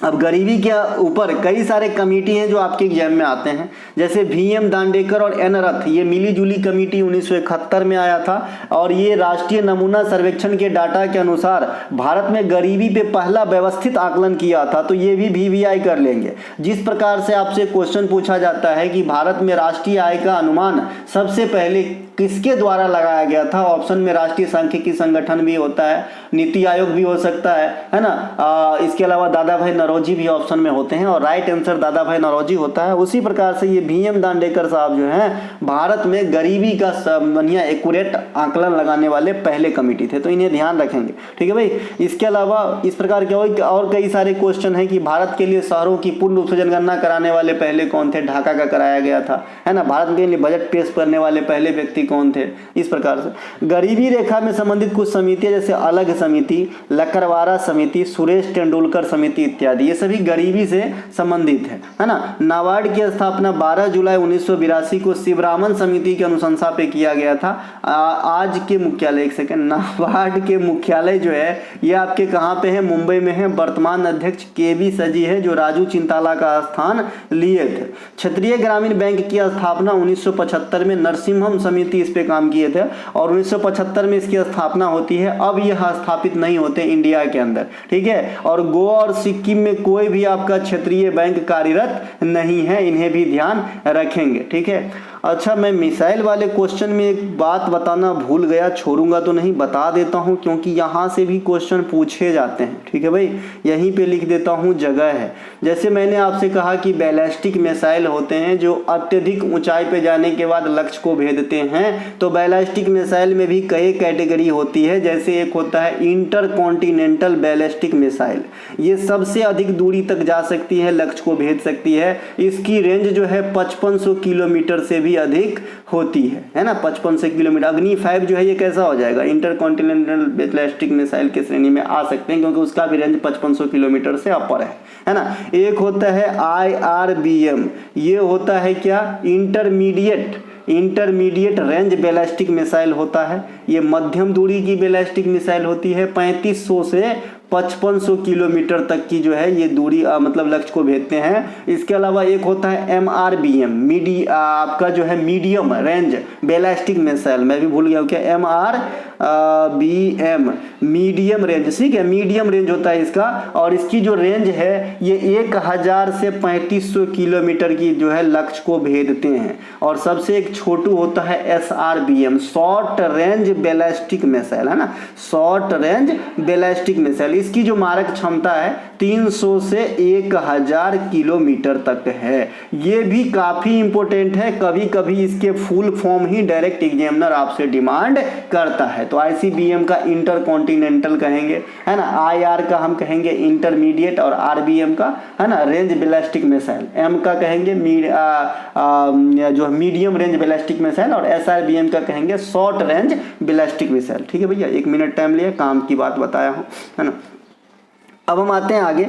S1: अब गरीबी के ऊपर कई सारे कमेटी हैं जो आपके एग्जाम में आते हैं, जैसे VM दांडेकर और N रथ, ये मिली जुली कमेटी 1971 में आया था। और ये राष्ट्रीय नमूना सर्वेक्षण के डाटा के अनुसार भारत में गरीबी पे पहला व्यवस्थित आकलन किया था। तो ये भी VVI कर लेंगे। जिस प्रकार से आपसे क्वेश्चन पूछा जाता है कि भारत में राष्ट्रीय आय का अनुमान सबसे पहले किसके द्वारा लगाया गया था, ऑप्शन में राष्ट्रीय सांख्यिकी संगठन भी होता है, नीति आयोग भी हो सकता है ना। इसके अलावा दादा भाई नौरोजी भी ऑप्शन में होते हैं, और राइट आंसर दादा भाई नौरोजी होता है। उसी प्रकार से ये VM दांडेकर साहब जो हैं भारत में गरीबी का बढ़िया एक्यूरेट आकलन लगाने वाले पहले कमेटी थे, तो इन्हें ध्यान रखेंगे। ठीक है भाई, इसके अलावा इस प्रकार के और कई सारे क्वेश्चन हैं कि भारत के लिए शहरों की पूर्ण रूप से जनगणना कराने वाले पहले कौन थे, ढाका का कराया गया था, है ना। भारत के लिए बजट पेश करने वाले पहले व्यक्ति कौन थे, इस प्रकार से। गरीबी रेखा में संबंधित कुछ समितियां, जैसे अलग समिति, लकड़वारा समिति, सुरेश तेंदुलकर समिति इत्यादि आज़ादी, ये सभी गरीबी से संबंधित है ना। नाबार्ड की स्थापना 12 जुलाई 1982 को शिवरामन समिति की अनुशंसा पे किया गया था। आज के मुख्यालय, एक सेकंड, नाबार्ड के मुख्यालय जो है ये आपके कहाँ पे है, मुंबई में है। वर्तमान अध्यक्ष केवी सजी है जो राजू चिंताला का स्थान लिए थे। क्षेत्रीय ग्रामीण बैंक की स्थापना 1975 में नरसिम्हम समिति इस पे काम किए थे और 1975 में इसकी स्थापना होती है। अब यह स्थापित नहीं होते इंडिया के अंदर, ठीक है। और गोवा और सिक्किम में कोई भी आपका क्षेत्रीय बैंक कार्यरत नहीं है, इन्हें भी ध्यान रखेंगे, ठीक है। अच्छा, मैं मिसाइल वाले क्वेश्चन में एक बात बताना भूल गया, छोड़ूंगा तो नहीं, बता देता हूं क्योंकि यहाँ से भी क्वेश्चन पूछे जाते हैं, ठीक है भाई। यहीं पे लिख देता हूं, जगह है। जैसे मैंने आपसे कहा कि बैलिस्टिक मिसाइल होते हैं जो अत्यधिक ऊंचाई पे जाने के बाद लक्ष्य को भेदते हैं, तो बैलिस्टिक मिसाइल में भी कई कैटेगरी होती है। जैसे एक होता है इंटरकॉन्टिनेंटल बैलिस्टिक मिसाइल, ये सबसे अधिक दूरी तक जा सकती है, लक्ष्य को भेद सकती है। इसकी रेंज जो है 5500 किलोमीटर से भी अधिक होती है ना, 5500 किलोमीटर। अग्नि 5 जो है ये कैसा हो जाएगा, इंटरकॉन्टिनेंटल बैलिस्टिक मिसाइल की श्रेणी में आ सकते हैं क्योंकि उसका भी रेंज 5500 किलोमीटर से अपर है ना। एक होता है IRBM, ये होता है क्या, इंटरमीडिएट रेंज बैलिस्टिक मिसाइल होता है। ये मध्यम दूरी की बैलिस्टिक मिसाइल होती है, 3500 से 5500 किलोमीटर तक की जो है ये दूरी मतलब लक्ष्य को भेजते हैं। इसके अलावा एक होता है MRBM, आपका जो है मीडियम रेंज बैलिस्टिक मिसाइल, मैं भी भूल गया क्या, MRBM मीडियम रेंज, ठीक है, मीडियम रेंज होता है इसका। और इसकी जो रेंज है ये 1000 से 3500 किलोमीटर की जो है लक्ष्य को भेजते हैं। और सबसे एक छोटू होता है SRBM, short range ballistic missile, है ना, शॉर्ट रेंज बैलिस्टिक मिसाइल। इसकी जो मारक क्षमता है 300 से 1000 किलोमीटर तक है। ये भी काफी इंपॉर्टेंट है, कभी कभी इसके फुल फॉर्म ही डायरेक्ट एग्जामिनर आपसे डिमांड करता है। तो ICBM का इंटरकॉन्टिनेंटल कहेंगे, है ना, IR का हम कहेंगे इंटरमीडिएट, और RBM का, है ना, रेंज बैलिस्टिक मिसाइल, M का कहेंगे जो मीडियम रेंज बैलिस्टिक मिसाइल, और SRBM का कहेंगे शॉर्ट रेंज बैलिस्टिक मिसाइल, ठीक है भैया। 1 मिनट टाइम लिया, काम की बात बताया हूँ, है ना। अब हम आते हैं आगे,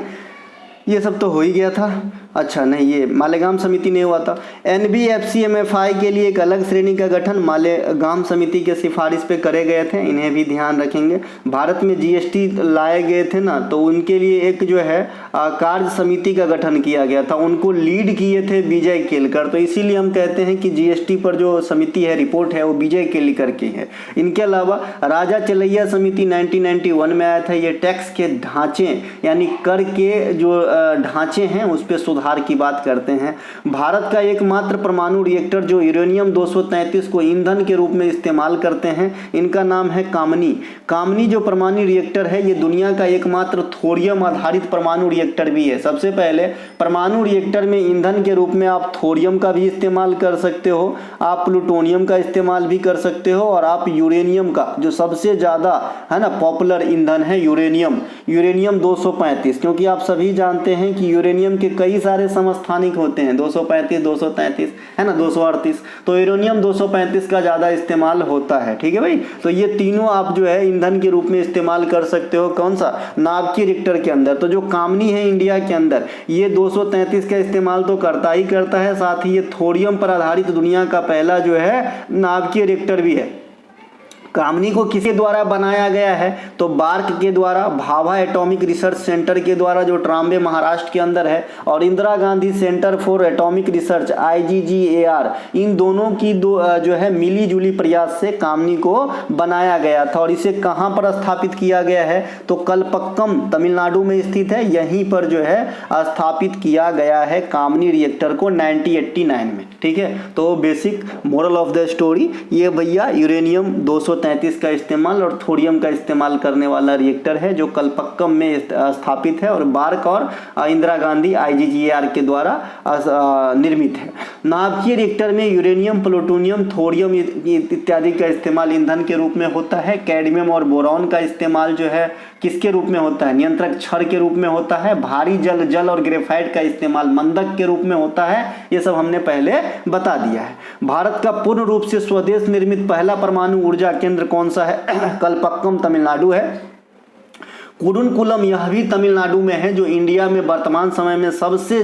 S1: ये सब तो हो ही गया था। अच्छा नहीं, ये मालेगाम समिति नहीं हुआ था। NBFC-MFI के लिए एक अलग श्रेणी का गठन मालेगाम समिति के सिफारिश पे करे गए थे, इन्हें भी ध्यान रखेंगे। भारत में GST लाए गए थे ना, तो उनके लिए एक जो है कार्य समिति का गठन किया गया था, उनको लीड किए थे विजय केलकर, तो इसीलिए हम कहते हैं कि GST पर जो समिति है, रिपोर्ट है, वो विजय केलकर की है। इनके अलावा राजा चलैया समिति 1991 में आया था। ये टैक्स के ढांचे यानी कर के जो ढांचे हैं उस पर सुधार की बात करते हैं। भारत का एकमात्र परमाणु रिएक्टर जो यूरेनियम 233 को ईंधन के रूप में इस्तेमाल करते हैं, इनका नाम है कामनी। कामनी जो परमाणु रिएक्टर है ये दुनिया का एकमात्र थोरियम आधारित परमाणु रिएक्टर भी है। सबसे पहले परमाणु रिएक्टर में ईंधन के रूप में आप थोरियम का भी इस्तेमाल कर सकते हो, आप प्लूटोनियम का इस्तेमाल भी कर सकते हो, और आप यूरेनियम का, जो सबसे ज़्यादा है ना पॉपुलर ईंधन है यूरेनियम 235, क्योंकि आप सभी जानते हैं कि यूरेनियम के कई सारे समस्थानिक होते हैं, 235, 233, है ना, 238, तो यूरेनियम 235 का ज़्यादा इस्तेमाल होता है, ठीक है भाई। तो ये तीनों आप जो है ईंधन के रूप में इस्तेमाल कर सकते हो, कौन सा, नाभिकीय रिएक्टर के अंदर। तो जो कामनी है इंडिया के अंदर, ये 233 का इस्तेमाल तो करता ही करता है, साथ ही ये थोरियम पर आधारित दुनिया का पहला जो है नाभिकीय रिएक्टर भी है। कामनी को किसके द्वारा बनाया गया है, तो बार्क के द्वारा, भाभा एटॉमिक रिसर्च सेंटर के द्वारा जो ट्राम्बे महाराष्ट्र के अंदर है, और Indira Gandhi centre for atomic research IGGAR, इन दोनों की जो है मिली जुली प्रयास से कामनी को बनाया गया था। और इसे कहां पर स्थापित किया गया है, तो कलपक्कम तमिलनाडु में स्थित है, यहीं पर जो है स्थापित किया गया है कामनी रिएक्टर को 1989 में, ठीक है। तो basic moral of the story ये भैया यूरेनियम 233 का इस्तेमाल और थोरियम का इस्तेमाल करने वाला रिएक्टर है जो कलपक्कम में स्थापित है, और बार्क और इंदिरा गांधी IGGAR के द्वारा निर्मित है। नाभिकीय रिएक्टर में यूरेनियम, प्लूटोनियम, थोरियम इत्यादि का इस्तेमाल ईंधन के रूप में होता है। कैडमियम और बोरॉन का इस्तेमाल जो है किसके रूप में होता है, नियंत्रक क्षण के रूप में होता है। भारी जल और ग्रेफाइट का इस्तेमाल मंदक के रूप में होता है। ये सब हमने पहले बता दिया है। भारत का पूर्ण रूप से स्वदेश निर्मित पहला परमाणु ऊर्जा केंद्र कौन सा है, कलपक्कम तमिलनाडु है। कुडनकुलम यह भी तमिलनाडु में है, जो इंडिया में वर्तमान समय में सबसे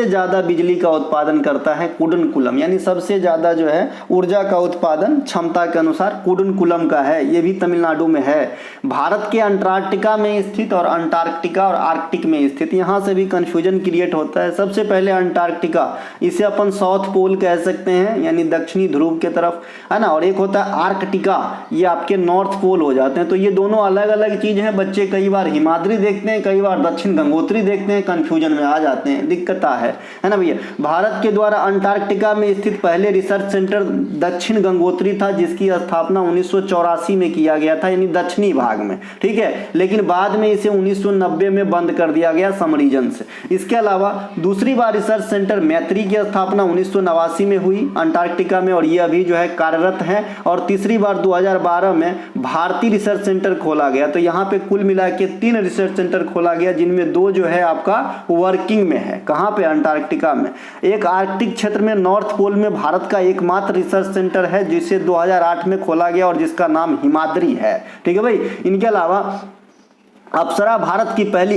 S1: ज़्यादा बिजली का उत्पादन करता है। कुडनकुलम यानी सबसे ज़्यादा जो है ऊर्जा का उत्पादन क्षमता के अनुसार कुडनकुलम का है, ये भी तमिलनाडु में है। भारत के अंटार्कटिका में स्थित और अंटार्कटिका और आर्कटिक में स्थित, यहाँ से भी कन्फ्यूजन क्रिएट होता है। सबसे पहले अंटार्कटिका, इसे अपन साउथ पोल कह सकते हैं यानी दक्षिणी ध्रुव के तरफ, है ना, और एक होता है आर्कटिका, ये आपके नॉर्थ पोल हो जाते हैं। तो ये दोनों अलग अलग चीज़ हैं। बच्चे कई बार हिमाद्री देखते हैं, कई बार दक्षिण गंगोत्री देखते हैं, कन्फ्यूजन में आ जाते हैं, दिक्कत है ना भैया। भारत के द्वारा अंटार्कटिका में स्थित पहले रिसर्च सेंटर दक्षिण गंगोत्री था, जिसकी स्थापना 1984 में किया गया था, यानी दक्षिणी भाग में, ठीक है। लेकिन बाद में इसे 1990 में बंद कर दिया गया सम रीजन से। इसके अलावा दूसरी बार रिसर्च सेंटर मैत्री की स्थापना 1989 में हुई अंटार्कटिका में, और ये अभी जो है कार्यरत है। और तीसरी बार 2012 में भारतीय रिसर्च सेंटर खोला गया। तो यहाँ पे कुल मिला के 3 रिसर्च सेंटर खोला गया, जिनमें 2 जो है आपका वर्किंग में है। कहाँ पे? अंटार्कटिका में। एक आर्कटिक क्षेत्र में नॉर्थ पोल में भारत का एकमात्र रिसर्च सेंटर है, जिसे 2008 में खोला गया और जिसका नाम हिमाद्री है, ठीक है भाई। इनके अलावा अप्सरा भारत की पहली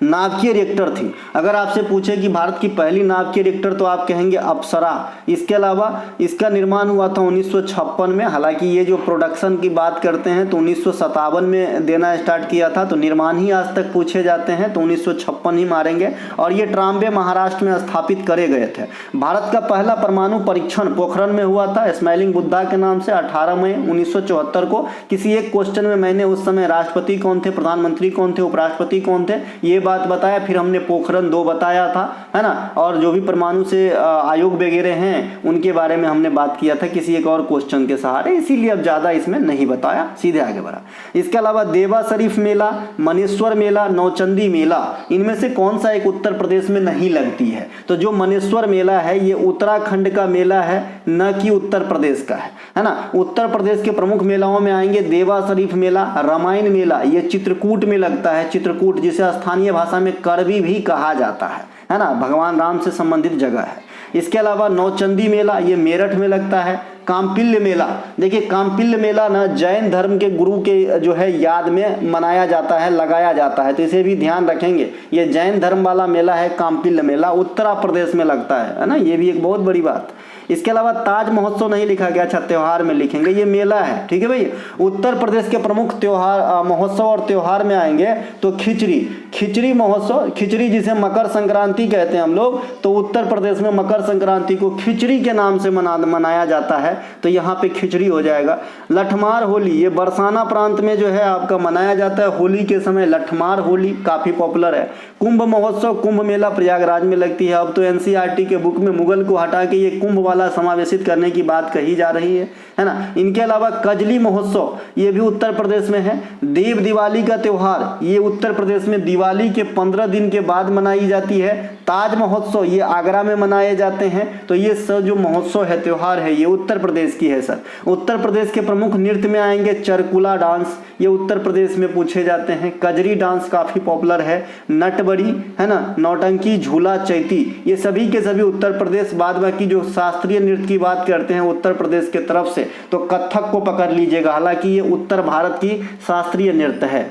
S1: नाभिकीय रिएक्टर थी। अगर आपसे पूछे कि भारत की पहली नाभिकीय रिएक्टर, तो आप कहेंगे अप्सरा। इसके अलावा इसका निर्माण हुआ था 1956 में। हालांकि ये जो प्रोडक्शन की बात करते हैं तो 1957 में देना स्टार्ट किया था, तो निर्माण ही आज तक पूछे जाते हैं तो 1956 ही मारेंगे। और ये ट्राम्बे महाराष्ट्र में स्थापित करे गए थे। भारत का पहला परमाणु परीक्षण पोखरण में हुआ था, स्माइलिंग बुद्धा के नाम से, 18 मई 1974 को। किसी एक क्वेश्चन में मैंने उस समय राष्ट्रपति कौन थे, प्रधानमंत्री कौन थे, उपराष्ट्रपति कौन थे, ये बात बताया। फिर हमने पोखरण 2 बताया था, है ना, और जो भी परमाणु से आयोग वगैरह हैं उनके बारे में हमने बात किया था किसी एक और क्वेश्चन के सहारे, इसीलिए अब ज्यादा इसमें नहीं बताया, सीधे आगे बढ़ा। इसके अलावा देवा शरीफ मेला, मनेश्वर मेला, नौचंदी मेला, इनमें से कौन सा एक उत्तर प्रदेश में नहीं लगती है? तो जो मनेश्वर मेला है ये उत्तराखंड का मेला है, न कि उत्तर प्रदेश का है ना। उत्तर प्रदेश के प्रमुख मेलाओं में आएंगे देवा शरीफ मेला, रामायण मेला, ये चित्रकूट में लगता है, चित्रकूट जिसे स्थानीय भाषा में करवी भी कहा जाता है ना, भगवान राम से संबंधित जगह है। इसके अलावा नौचंदी मेला, ये मेरठ में लगता है। काम्पिल्य मेला, देखिए काम्पिल्य मेला ना जैन धर्म के गुरु के जो है याद में मनाया जाता है, लगाया जाता है, तो इसे भी ध्यान रखेंगे। ये जैन धर्म वाला मेला है काम्पिल्य मेला, उत्तर प्रदेश में लगता है ना, ये भी एक बहुत बड़ी बात। इसके अलावा ताज महोत्सव नहीं लिखा गया, अच्छा त्योहार में लिखेंगे, ये मेला है, ठीक है भाई। उत्तर प्रदेश के प्रमुख त्योहार महोत्सव और त्योहार में आएंगे तो खिचड़ी महोत्सव, खिचड़ी जिसे मकर संक्रांति कहते हैं हम लोग, तो उत्तर प्रदेश में मकर संक्रांति को खिचड़ी के नाम से मनाया जाता है, तो यहाँ पे खिचड़ी हो जाएगा। लठमार होली, ये बरसाना प्रांत में जो है आपका मनाया जाता है, होली के समय लठमार होली काफी पॉपुलर है। कुंभ महोत्सव, कुंभ मेला प्रयागराज में लगती है। अब तो एनसीईआरटी के बुक में मुगल को हटा के ये कुंभ वाला समावेशित करने की बात कही जा रही है ना। इनके अलावा कजली महोत्सव, ये भी उत्तर प्रदेश में है। देव दिवाली का त्योहार, ये उत्तर प्रदेश में दिवाली के 15 दिन के बाद मनाई जाती है। ताज महोत्सव, ये आगरा में मनाए जाते हैं। तो ये सब जो महोत्सव है, त्योहार है, ये उत्तर प्रदेश की है सर। उत्तर प्रदेश के प्रमुख नृत्य में आएंगे चरकुला डांस, ये उत्तर प्रदेश में पूछे जाते हैं। कजरी डांस काफी पॉपुलर है। नटबड़ी, है ना, नौटंकी, झूला, चैती, ये सभी के सभी उत्तर प्रदेश। बाद बाकी जो शास्त्रीय नृत्य की बात करते हैं उत्तर प्रदेश के तरफ से, तो कथक को पकड़ लीजिएगा, हालांकि ये उत्तर भारत की शास्त्रीय नृत्य है।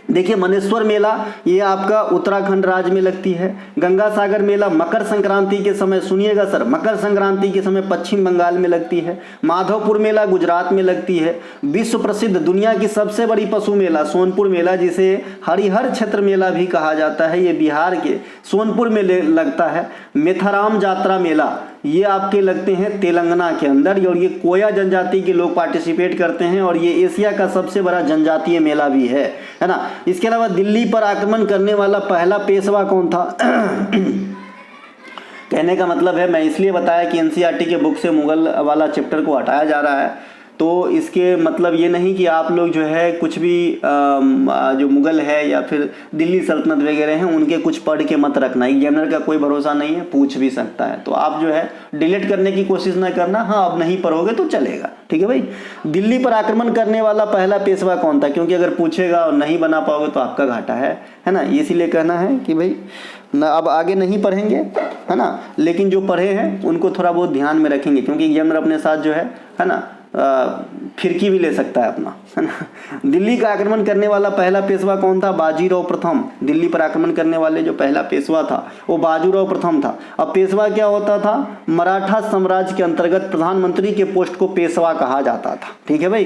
S1: देखिए मनेश्वर मेला, ये आपका उत्तराखंड राज्य में लगती है। गंगा सागर मेला मकर संक्रांति के समय, सुनिएगा सर, मकर संक्रांति के समय पश्चिम बंगाल में लगती है। माधवपुर मेला गुजरात में लगती है। विश्व प्रसिद्ध दुनिया की सबसे बड़ी पशु मेला सोनपुर मेला, जिसे हरिहर क्षेत्र मेला भी कहा जाता है, ये बिहार के सोनपुर में लगता है। मेथाराम जात्रा मेला, ये आपके लगते हैं तेलंगाना के अंदर, और ये कोया जनजाति के लोग पार्टिसिपेट करते हैं, और ये एशिया का सबसे बड़ा जनजातीय मेला भी है ना। इसके अलावा दिल्ली पर आक्रमण करने वाला पहला पेशवा कौन था? कहने का मतलब है, मैं इसलिए बताया कि एनसीईआरटी के बुक से मुगल वाला चैप्टर को हटाया जा रहा है, तो इसके मतलब ये नहीं कि आप लोग जो है कुछ भी जो मुगल है या फिर दिल्ली सल्तनत वगैरह हैं उनके कुछ पढ़ के मत रखना। एग्जामिनर का कोई भरोसा नहीं है, पूछ भी सकता है, तो आप जो है डिलीट करने की कोशिश ना करना। हाँ, अब नहीं पढ़ोगे तो चलेगा, ठीक है भाई। दिल्ली पर आक्रमण करने वाला पहला पेशवा कौन था? क्योंकि अगर पूछेगा और नहीं बना पाओगे तो आपका घाटा है ना, इसीलिए कहना है कि भाई ना, अब आगे नहीं पढ़ेंगे, है ना, लेकिन जो पढ़े हैं उनको थोड़ा बहुत ध्यान में रखेंगे, क्योंकि एग्जामिनर अपने साथ जो है ना फिरकी भी ले सकता है अपना, है ना। दिल्ली का आक्रमण करने वाला पहला पेशवा कौन था? बाजीराव प्रथम। दिल्ली पर आक्रमण करने वाले जो पहला पेशवा था वो बाजीराव प्रथम था। अब पेशवा क्या होता था? मराठा साम्राज्य के अंतर्गत प्रधानमंत्री के पोस्ट को पेशवा कहा जाता था। ठीक है भाई।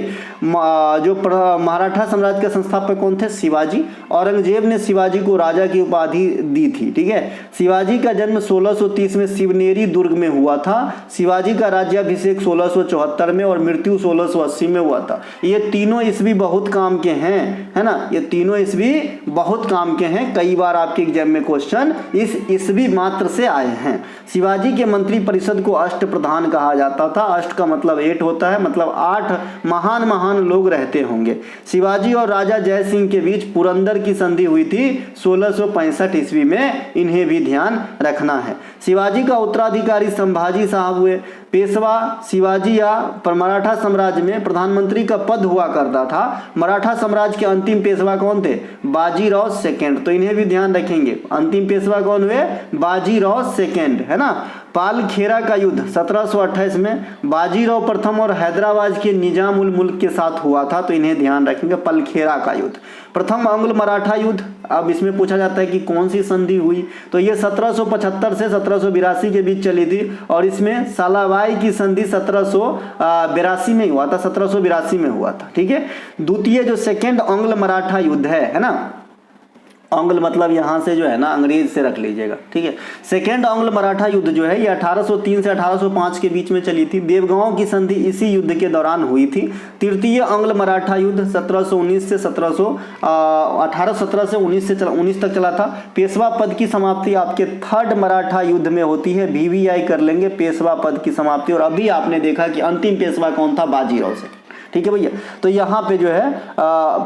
S1: जो मराठा साम्राज्य के संस्थापक कौन थे? शिवाजी। औरंगजेब ने शिवाजी को राजा की उपाधि दी थी। ठीक है। शिवाजी का जन्म 1630 में शिवनेरी दुर्ग में हुआ था। शिवाजी का राज्याभिषेक 1674 में और मृत्यु 1680 में हुआ था। ये तीनों ईस्वी बहुत काम के हैं, है ना। ये तीनों ईस्वी बहुत काम के हैं। कई बार आपके एग्जाम में क्वेश्चन इस ईस्वी मात्र से आए हैं। शिवाजी के मंत्री परिषद को अष्ट प्रधान कहा जाता था। अष्ट का मतलब 8 होता है, मतलब 8 महान महान लोग रहते होंगे। शिवाजी और राजा जय सिंह के बीच पुरंदर की संधि हुई थी 1665 ईस्वी में, इन्हें भी ध्यान रखना है। शिवाजी का उत्तराधिकारी संभाजी साहब हुए। पेशवा शिवाजी या मराठा साम्राज्य में प्रधानमंत्री का पद हुआ करता था। मराठा साम्राज्य के अंतिम पेशवा कौन थे? बाजीराव सेकेंड। तो इन्हें भी ध्यान रखेंगे। अंतिम पेशवा कौन हुए? बाजीराव सेकेंड, है ना। पालखेरा का युद्ध 1728 में बाजीराव प्रथम और हैदराबाद के निजाम उल मुल्क के साथ हुआ था, तो इन्हें ध्यान रखेंगे। पलखेरा का युद्ध। प्रथम अंग्ल मराठा युद्ध, अब इसमें पूछा जाता है कि कौन सी संधि हुई, तो ये 1775 से 1782 के बीच चली थी और इसमें सालाबाई की संधि 1782 में हुआ था, 1782 में हुआ था। ठीक है। द्वितीय जो सेकेंड अंग्ल मराठा युद्ध है ना, अंग्ल मतलब यहाँ से जो है ना अंग्रेज से रख लीजिएगा। ठीक है। सेकेंड अंग्ल मराठा युद्ध जो है ये 1803 से 1805 के बीच में चली थी। देवगांव की संधि इसी युद्ध के दौरान हुई थी। तृतीय अंग्ल मराठा युद्ध 1719 से 1817 से 19 तक चला था। पेशवा पद की समाप्ति आपके थर्ड मराठा युद्ध में होती है। VVI कर लेंगे पेशवा पद की समाप्ति। और अभी आपने देखा कि अंतिम पेशवा कौन था? बाजीराव से। ठीक है भैया। तो यहाँ पे जो है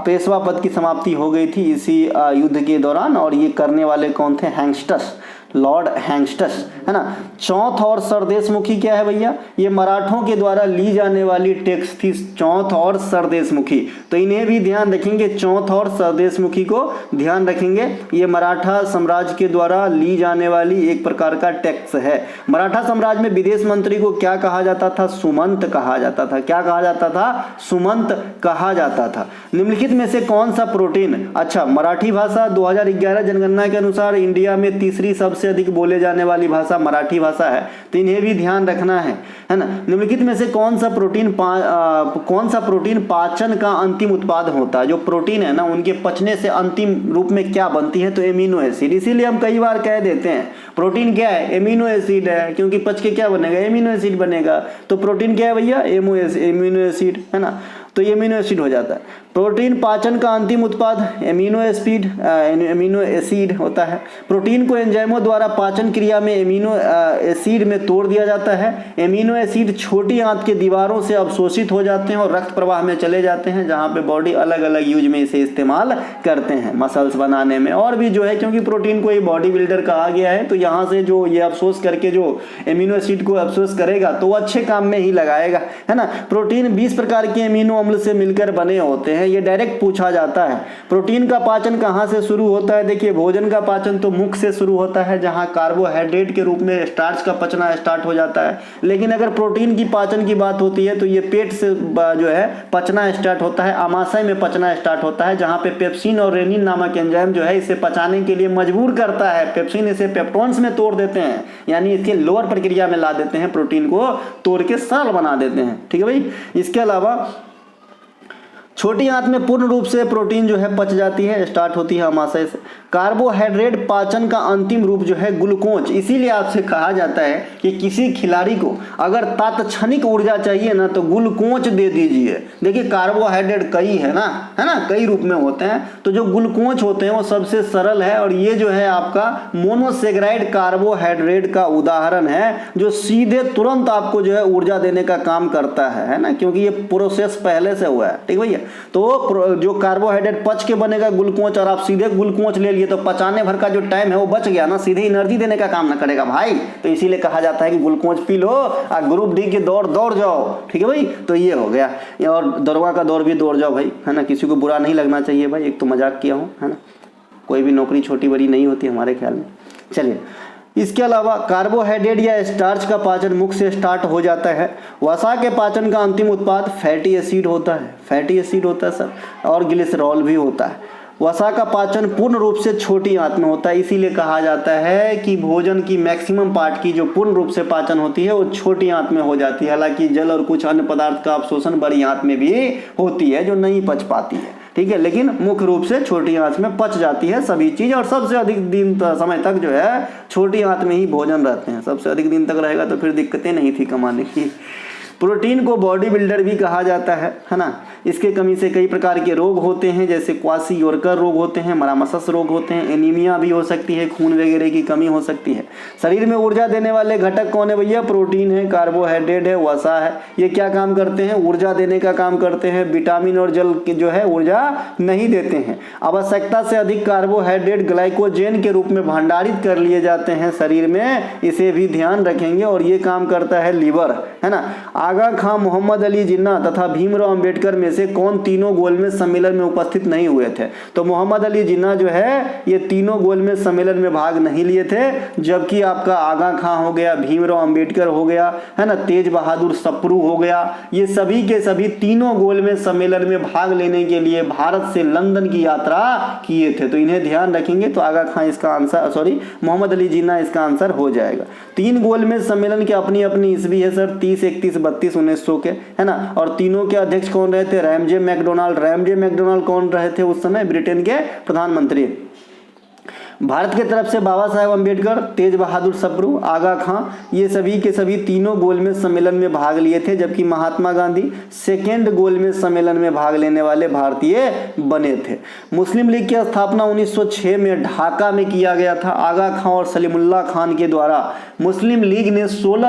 S1: पेशवा पद की समाप्ति हो गई थी इसी युद्ध के दौरान। और ये करने वाले कौन थे? हैंगस्टस, लॉर्ड हैंगस्टस, है ना। चौथ और सरदेशमुखी क्या है भैया? ये मराठों के द्वारा ली जाने वाली टैक्स थी, चौथ और सरदेशमुखी। तो इन्हें भी ध्यान रखेंगे, चौथ और सरदेशमुखी को ध्यान रखेंगे। ये मराठा साम्राज्य के द्वारा ली जाने वाली एक प्रकार का टैक्स है। मराठा साम्राज्य में विदेश मंत्री को क्या कहा जाता था? सुमंत कहा जाता था। क्या कहा जाता था? सुमंत कहा जाता था। निम्नलिखित में से कौन सा प्रोटीन, अच्छा मराठी भाषा 2011 जनगणना के अनुसार इंडिया में तीसरी सबसे अधिक बोले जाने वाली भाषा मराठी भाषा है, तो इन्हें भी ध्यान रखना है ना। निम्नलिखित में से कौन सा प्रोटीन पाचन का अंतिम उत्पाद होता है? जो प्रोटीन है ना उनके पचने से अंतिम रूप में क्या बनती है? तो एमिनो एसिड। इसीलिए हम कई बार कह देते हैं प्रोटीन क्या है? एमिनो एसिड है, क्योंकि पच के क्या बनेगा? एमिनो एसिड बनेगा। तो प्रोटीन क्या है भैया? एमिनो एसिड, है ना। तो ये एमिनो एसिड हो जाता है। प्रोटीन पाचन का अंतिम उत्पाद एमिनो एसिड होता है। प्रोटीन को एंजाइमों द्वारा पाचन क्रिया में एमिनो एसिड में तोड़ दिया जाता है। एमिनो एसिड छोटी आंत के दीवारों से अवशोषित हो जाते हैं और रक्त प्रवाह में चले जाते हैं, जहां पे बॉडी अलग अलग यूज में इसे इस्तेमाल करते हैं, मसल्स बनाने में और भी जो है, क्योंकि प्रोटीन को ये बॉडी बिल्डर कहा गया है। तो यहाँ से जो ये अफसोस करके जो एमिनो एसिड को अफसोस करेगा तो वो अच्छे काम में ही लगाएगा, है ना। प्रोटीन 20 प्रकार के एमिनो अम्ल से मिलकर बने होते हैं, ये डायरेक्ट पूछा जाता है। प्रोटीन का पाचन कहाँ से शुरू होता है? देखिए भोजन का पाचन तो मुख से शुरू होता है, जहाँ कार्बोहाइड्रेट के रूप में स्टार्च का पचना स्टार्ट हो जाता है। लेकिन अगर प्रोटीन की पाचन की बात होती है तो ये पेट से जो है पचना स्टार्ट होता है, आमाशय में पचना स्टार्ट होता है, जहाँ पे पेप्सिन और रेनिन नामक एंजाइम जो है इसे पचाने के लिए मजबूर करता है। पेप्सिन इसे पेप्टोन्स में तोड़ देते हैं, यानी इसके लोअर प्रक्रिया में ला देते हैं, प्रोटीन को तोड़ के सरल बना देते हैं। ठीक है भाई। इसके अलावा छोटी आंत में पूर्ण रूप से प्रोटीन जो है पच जाती है, स्टार्ट होती है आमाशय से। कार्बोहाइड्रेट पाचन का अंतिम रूप जो है ग्लूकोज। इसीलिए आपसे कहा जाता है कि किसी खिलाड़ी को अगर तात्क्षणिक ऊर्जा चाहिए ना तो ग्लूकोज दे दीजिए। देखिए कार्बोहाइड्रेट कई है ना, कई रूप में होते हैं, तो जो ग्लूकोज होते हैं वो सबसे सरल है। और ये जो है आपका मोनोसेकेराइड कार्बोहाइड्रेट का उदाहरण है, जो सीधे तुरंत आपको जो है ऊर्जा देने का काम करता है ना, क्योंकि ये प्रोसेस पहले से हुआ है। ठीक भैया। तो जो कार्बोहाइड्रेट पच के बनेगा ग्लूकोज, और आप सीधे ग्लूकोज ले लिए तो पचाने भर का जो टाइम है वो बच गया ना, सीधे एनर्जी देने का काम ना करेगा भाई। तो इसीलिए कहा जाता है कि ग्लूकोज पी लो और ग्रुप डी की दौड़ जाओ। ठीक है भाई। तो ये हो गया। और दरोगा का दौड़ भी दौड़ जाओ भाई, है ना। किसी को बुरा नहीं लगना चाहिए भाई, एक तो मजाक किया हूँ, है ना। कोई भी नौकरी छोटी बड़ी नहीं होती हमारे ख्याल में। चलिए इसके अलावा कार्बोहाइड्रेट या स्टार्च का पाचन मुख से स्टार्ट हो जाता है। वसा के पाचन का अंतिम उत्पाद फैटी एसिड होता है, फैटी एसिड होता है सर, और ग्लिसरॉल भी होता है। वसा का पाचन पूर्ण रूप से छोटी आंत में होता है, इसीलिए कहा जाता है कि भोजन की मैक्सिमम पार्ट की जो पूर्ण रूप से पाचन होती है वो छोटी आंत में हो जाती है। हालांकि जल और कुछ अन्य पदार्थ का अवशोषण बड़ी आंत में भी होती है जो नहीं पच पाती है, ठीक है, लेकिन मुख्य रूप से छोटी आंत में पच जाती है सभी चीज, और सबसे अधिक दिन समय तक जो है छोटी आंत में ही भोजन रहते हैं। सबसे अधिक दिन तक रहेगा तो फिर दिक्कतें नहीं थी कमाने की। प्रोटीन को बॉडी बिल्डर भी कहा जाता है ना। इसके कमी से कई प्रकार के रोग होते हैं, जैसे क्वासी-योरकर रोग होते हैं, मरामसस रोग होते हैं, एनीमिया भी हो सकती है, खून वगैरह की कमी हो सकती है। शरीर में ऊर्जा देने वाले घटक कौन है भैया? प्रोटीन है, कार्बोहाइड्रेट है, वसा है। ये क्या काम करते हैं? ऊर्जा देने का काम करते हैं। विटामिन और जल की जो है ऊर्जा नहीं देते हैं। आवश्यकता से अधिक कार्बोहाइड्रेट ग्लाइकोजेन के रूप में भंडारित कर लिए जाते हैं शरीर में, इसे भी ध्यान रखेंगे। और ये काम करता है लीवर, है ना। आगा खां, मोहम्मद अली जिन्ना तथा भीमराव अंबेडकर में से कौन तीनों गोलमेज सम्मेलन में उपस्थित नहीं हुए थे? तो मोहम्मद अली जिन्ना जो है ये तीनों गोलमेज सम्मेलन में भाग नहीं लिए थे, जबकि आपका आगा खां हो गया, भीमराव अंबेडकर हो गया, है ना, तेज बहादुर सप्रू हो गया, ये सभी के सभी तीनों गोलमेज सम्मेलन में भाग लेने के लिए भारत से लंदन की यात्रा किए थे। तो इन्हें ध्यान रखेंगे। तो आगा खां इसका आंसर, सॉरी, मोहम्मद अली जिन्ना इसका आंसर हो जाएगा। 3 गोलमेज सम्मेलन की अपनी अपनी ईस्वी है सर, 30, 31, 32, 1900 के, है ना। और तीनों के अध्यक्ष कौन रहे थे? Ramsay McDonald. रैमजे मैकडोनाल्ड कौन रहे थे उस समय? ब्रिटेन के प्रधानमंत्री। भारत के तरफ से बाबा साहेब अम्बेडकर, तेज बहादुर सप्रू, आगा खां, ये सभी के सभी तीनों गोलमेज सम्मेलन में भाग लिए थे, जबकि महात्मा गांधी सेकेंड गोलमेज सम्मेलन में भाग लेने वाले भारतीय बने थे। मुस्लिम लीग की स्थापना 1906 में ढाका में किया गया था। आगा खां और सलीमुल्लाह खान के द्वारा मुस्लिम लीग ने 16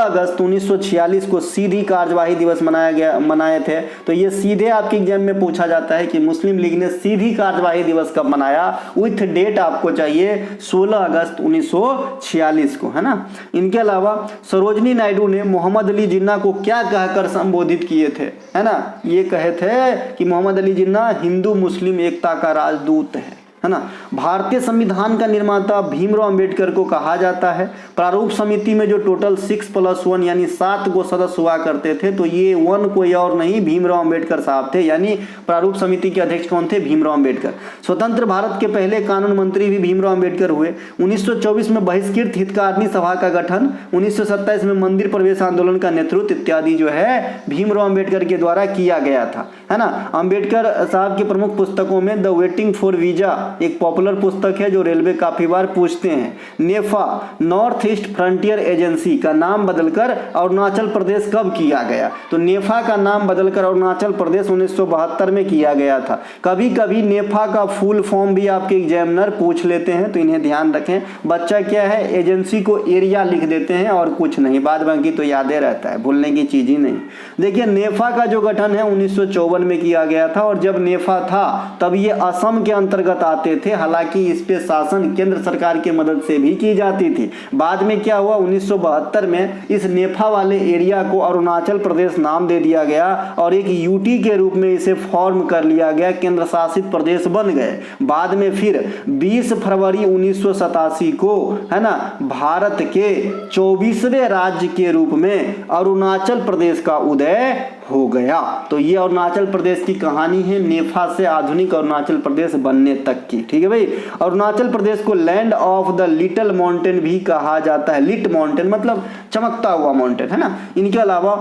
S1: अगस्त 1946 को सीधी कार्यवाही दिवस मनाए थे। तो ये सीधे आपके एग्जाम में पूछा जाता है कि मुस्लिम लीग ने सीधी कार्यवाही दिवस कब मनाया, विथ डेट आपको चाहिए 16 अगस्त 1946 को, है ना। इनके अलावा सरोजनी नायडू ने मोहम्मद अली जिन्ना को क्या कहकर संबोधित किए थे, है ना। ये कहे थे कि मोहम्मद अली जिन्ना हिंदू मुस्लिम एकता का राजदूत है ना। भारतीय संविधान का निर्माता भीमराव अंबेडकर को कहा जाता है। प्रारूप समिति में जो टोटल 6+1 यानी 7 को सदस्य हुआ करते थे, तो ये 1 कोई और नहीं भीमराव अंबेडकर साहब थे, यानी प्रारूप समिति के अध्यक्ष कौन थे? भीमराव अंबेडकर। स्वतंत्र भारत के पहले कानून मंत्री भी भीमराव अंबेडकर हुए। 1924 में बहिष्कृत हितकारिणी सभा का गठन, 1927 में मंदिर प्रवेश आंदोलन का नेतृत्व इत्यादि जो है भीमराव अंबेडकर के द्वारा किया गया था, है ना। अंबेडकर साहब की प्रमुख पुस्तकों में द वेटिंग फॉर वीजा एक पॉपुलर पुस्तक है जो रेलवे काफी बार पूछते हैं। नेफा, नॉर्थ ईस्ट फ्रंटियर एजेंसी का नाम बदलकर अरुणाचल प्रदेश कब किया गया? तो नेफा का नाम बदलकर अरुणाचल प्रदेश 1972 में किया गया था। कभी कभी नेफा का फुल फॉर्म भी आपके एग्जामिनर पूछ लेते हैं, तो इन्हें ध्यान रखें। बच्चा क्या है, एजेंसी को एरिया लिख देते हैं और कुछ नहीं, बाद बाकी तो यादें रहता है, भूलने की चीज ही नहीं। देखिए नेफा का जो गठन है 1954 में किया गया था, और जब नेफा था तब ये असम के अंतर्गत आते थे। हालांकि इस पे शासन केंद्र सरकार की मदद से भी की जाती थी। बाद में क्या हुआ, 1972 में इस नेफा वाले एरिया को अरुणाचल प्रदेश नाम दे दिया गया और एक यूटी के रूप में इसे फॉर्म कर लिया गया, केंद्र शासित प्रदेश बन गए। बाद में फिर 20 फरवरी 1987 को, है ना, भारत के 24वें राज्य के रूप में अरुणाचल प्रदेश का उदय हो गया। तो ये अरुणाचल प्रदेश की कहानी है, नेफा से आधुनिक अरुणाचल प्रदेश बनने तक की, ठीक है भाई। अरुणाचल प्रदेश को land of the little mountain भी कहा जाता है। लिट माउंटेन मतलब चमकता हुआ माउंटेन, है ना। इनके अलावा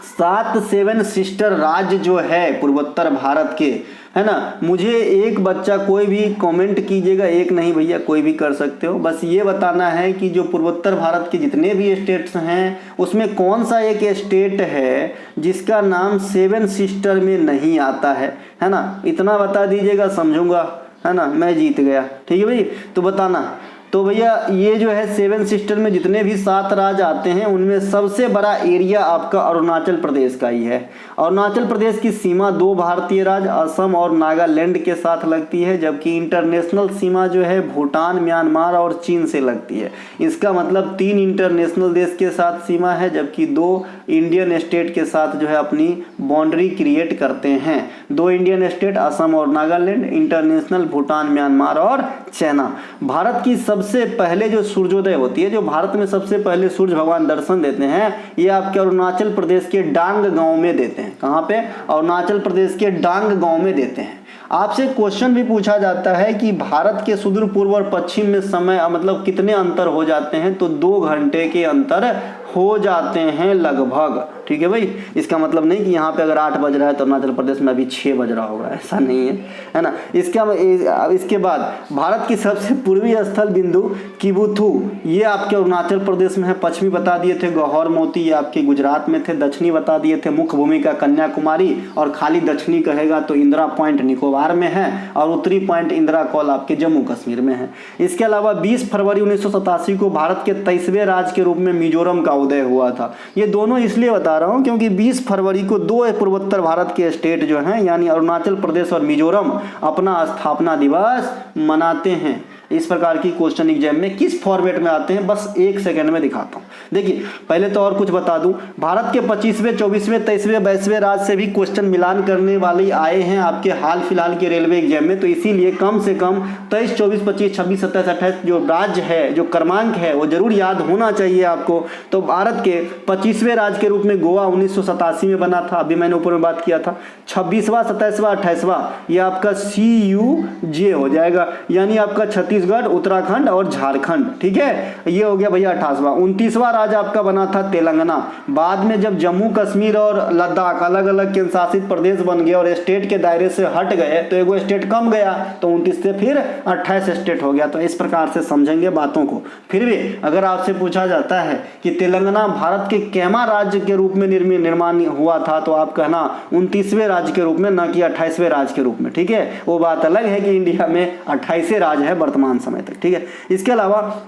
S1: 7 सिस्टर राज्य जो है पूर्वोत्तर भारत के, है ना। मुझे एक बच्चा कोई भी कमेंट कीजिएगा, एक नहीं भैया कोई भी कर सकते हो, बस ये बताना है कि जो पूर्वोत्तर भारत के जितने भी स्टेट्स हैं उसमें कौन सा एक स्टेट है जिसका नाम 7 सिस्टर में नहीं आता है ना। इतना बता दीजिएगा, समझूंगा, है ना, मैं जीत गया, ठीक है भाई। तो बताना तो भैया ये जो है 7 सिस्टर में जितने भी 7 राज्य आते हैं उनमें सबसे बड़ा एरिया आपका अरुणाचल प्रदेश का ही है। अरुणाचल प्रदेश की सीमा 2 भारतीय राज्य असम और नागालैंड के साथ लगती है, जबकि इंटरनेशनल सीमा जो है भूटान, म्यांमार और चीन से लगती है। इसका मतलब 3 इंटरनेशनल देश के साथ सीमा है, जबकि 2 इंडियन स्टेट के साथ जो है अपनी बाउंड्री क्रिएट करते हैं। 2 इंडियन स्टेट असम और नागालैंड, इंटरनेशनल भूटान, म्यांमार और चाइना। भारत की सबसे पहले जो सूर्योदय होती है, जो भारत में सबसे पहले सूर्य भगवान दर्शन देते हैं, ये आपके अरुणाचल प्रदेश के डांग गांव में देते हैं। कहाँ पे? अरुणाचल प्रदेश के डांग गांव में देते हैं। आपसे क्वेश्चन भी पूछा जाता है कि भारत के सुदूर पूर्व और पश्चिम में समय मतलब कितने अंतर हो जाते हैं, तो 2 घंटे के अंतर हो जाते हैं लगभग। ठीक है भाई, इसका मतलब नहीं कि यहाँ पे अगर 8 बज रहा है तो अरुणाचल प्रदेश में अभी 6 बज रहा होगा, ऐसा नहीं है ना। इसके बाद भारत की सबसे पूर्वी स्थल बिंदु किबुथु, ये आपके अरुणाचल प्रदेश में है। पश्चिमी बता दिए थे गौहर मोती, ये आपके गुजरात में थे। दक्षिणी बता दिए थे मुख्य भूमिका कन्याकुमारी, और खाली दक्षिणी कहेगा तो इंदिरा पॉइंट निकोबार में है, और उत्तरी पॉइंट इंदिरा कॉल आपके जम्मू कश्मीर में है। इसके अलावा 20 फरवरी 1987 को भारत के 23वें राज्य के रूप में मिजोरम का उदय हुआ था। ये दोनों इसलिए बता रहा हूं क्योंकि 20 फरवरी को 2 पूर्वोत्तर भारत के स्टेट जो हैं यानी अरुणाचल प्रदेश और मिजोरम अपना स्थापना दिवस मनाते हैं। इस प्रकार की क्वेश्चन एग्जाम में किस फॉर्मेट में आते हैं बस 1 सेकंड में दिखाता हूं। देखिए पहले तो और कुछ बता दूं, भारत के 25वें, 24वें, 23वें, 22वें राज्य से भी क्वेश्चन मिलान करने वाले आए हैं आपके हाल फिलहाल के रेलवे एग्जाम में, तो इसीलिए कम से कम 23, 24, 25, 26, 27, 28 जो राज्य है, जो क्रमांक है वो जरूर याद होना चाहिए आपको। तो भारत के 25वें राज्य के रूप में गोवा 1987 में बना था, अभी मैंने ऊपर में बात किया था। 26वां, 27वां, 28वां ये आपका CUJ हो जाएगा, यानी आपका छत्तीसगढ़, उत्तराखंड और झारखंड। ठीक है, ये हो गया भैया 28वां। 29वां राज्य आपका बना था तेलंगाना। बाद में जब जम्मू कश्मीर और लद्दाख अलग अलग केंद्र शासित प्रदेश बन गए और स्टेट के दायरे से हट गए तो एगो स्टेट कम गया, तो 29 से फिर 28 स्टेट हो गया। तो इस प्रकार से समझेंगे बातों को। फिर भी अगर आपसे पूछा जाता है कि तेलंगाना भारत के कैमा राज्य के रूप में निर्माण हुआ था, तो आप कहना 29वें राज्य के रूप में, न कि 28वें राज्य के रूप में। ठीक है, वो बात अलग है कि इंडिया में 28 राज्य है वर्तमान समय तक। ठीक है, इसके अलावा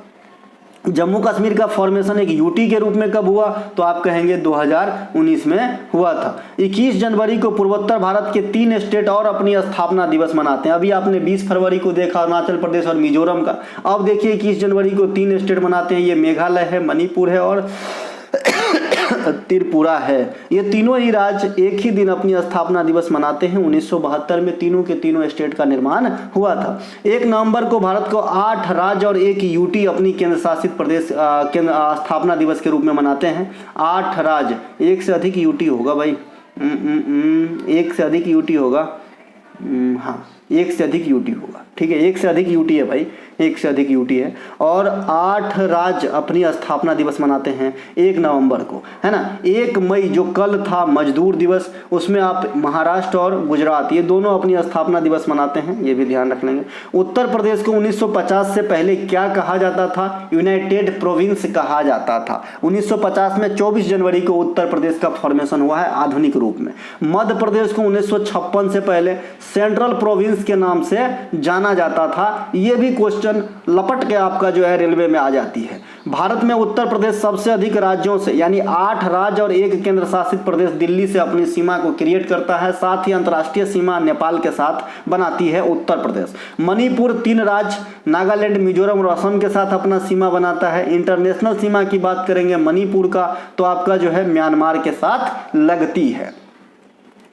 S1: जम्मू कश्मीर का फॉर्मेशन एक यूटी के रूप में कब हुआ, तो आप कहेंगे 2019 में हुआ था। 21 जनवरी को पूर्वोत्तर भारत के 3 स्टेट और अपनी स्थापना दिवस मनाते हैं। अभी आपने 20 फरवरी को देखा अरुणाचल प्रदेश और मिजोरम का, अब देखिए 21 जनवरी को 3 स्टेट मनाते हैं। ये मेघालय है, मणिपुर है और त्रिपुरा है। ये तीनों ही राज्य एक ही दिन अपनी स्थापना दिवस मनाते हैं। 1972 में तीनों के तीनों स्टेट का निर्माण हुआ था। 1 नवंबर को भारत को 8 राज्य और 1 यूटी अपनी केंद्र शासित प्रदेश स्थापना दिवस के रूप में मनाते हैं। 8 राज्य, 1 से अधिक यूटी होगा भाई, 1 से अधिक यूटी होगा, हाँ 1 से अधिक यूटी होगा। ठीक है, 1 से अधिक यूटी है भाई, 1 से अधिक यूटी है। और 8 राज्य अपनी स्थापना दिवस मनाते हैं 1 नवंबर को, है ना। 1 मई जो कल था मजदूर दिवस, उसमें आप महाराष्ट्र और गुजरात ये दोनों अपनी स्थापना दिवस मनाते हैं, ये भी ध्यान रख लेंगे। उत्तर प्रदेश को 1950 से पहले क्या कहा जाता था? यूनाइटेड प्रोविंस कहा जाता था। 1950 में 24 जनवरी को उत्तर प्रदेश का फॉर्मेशन हुआ है आधुनिक रूप में। मध्य प्रदेश को 1956 से पहले सेंट्रल प्रोविंस के नाम से जाना जाता था। ये भी क्वेश्चन लपट के आपका जो है रेलवे में आ जाती है। भारत में उत्तर प्रदेश सबसे अधिक राज्यों से यानी 8 राज्य और 1 केंद्र शासित प्रदेश दिल्ली से अपनी सीमा को क्रिएट करता है। साथ ही अंतर्राष्ट्रीय सीमा नेपाल के साथ बनाती है उत्तर प्रदेश। मणिपुर 3 राज्य नागालैंड, मिजोरम और असम के साथ अपना सीमा बनाता है। इंटरनेशनल सीमा की बात करेंगे मणिपुर का, तो आपका जो है म्यांमार के साथ लगती है।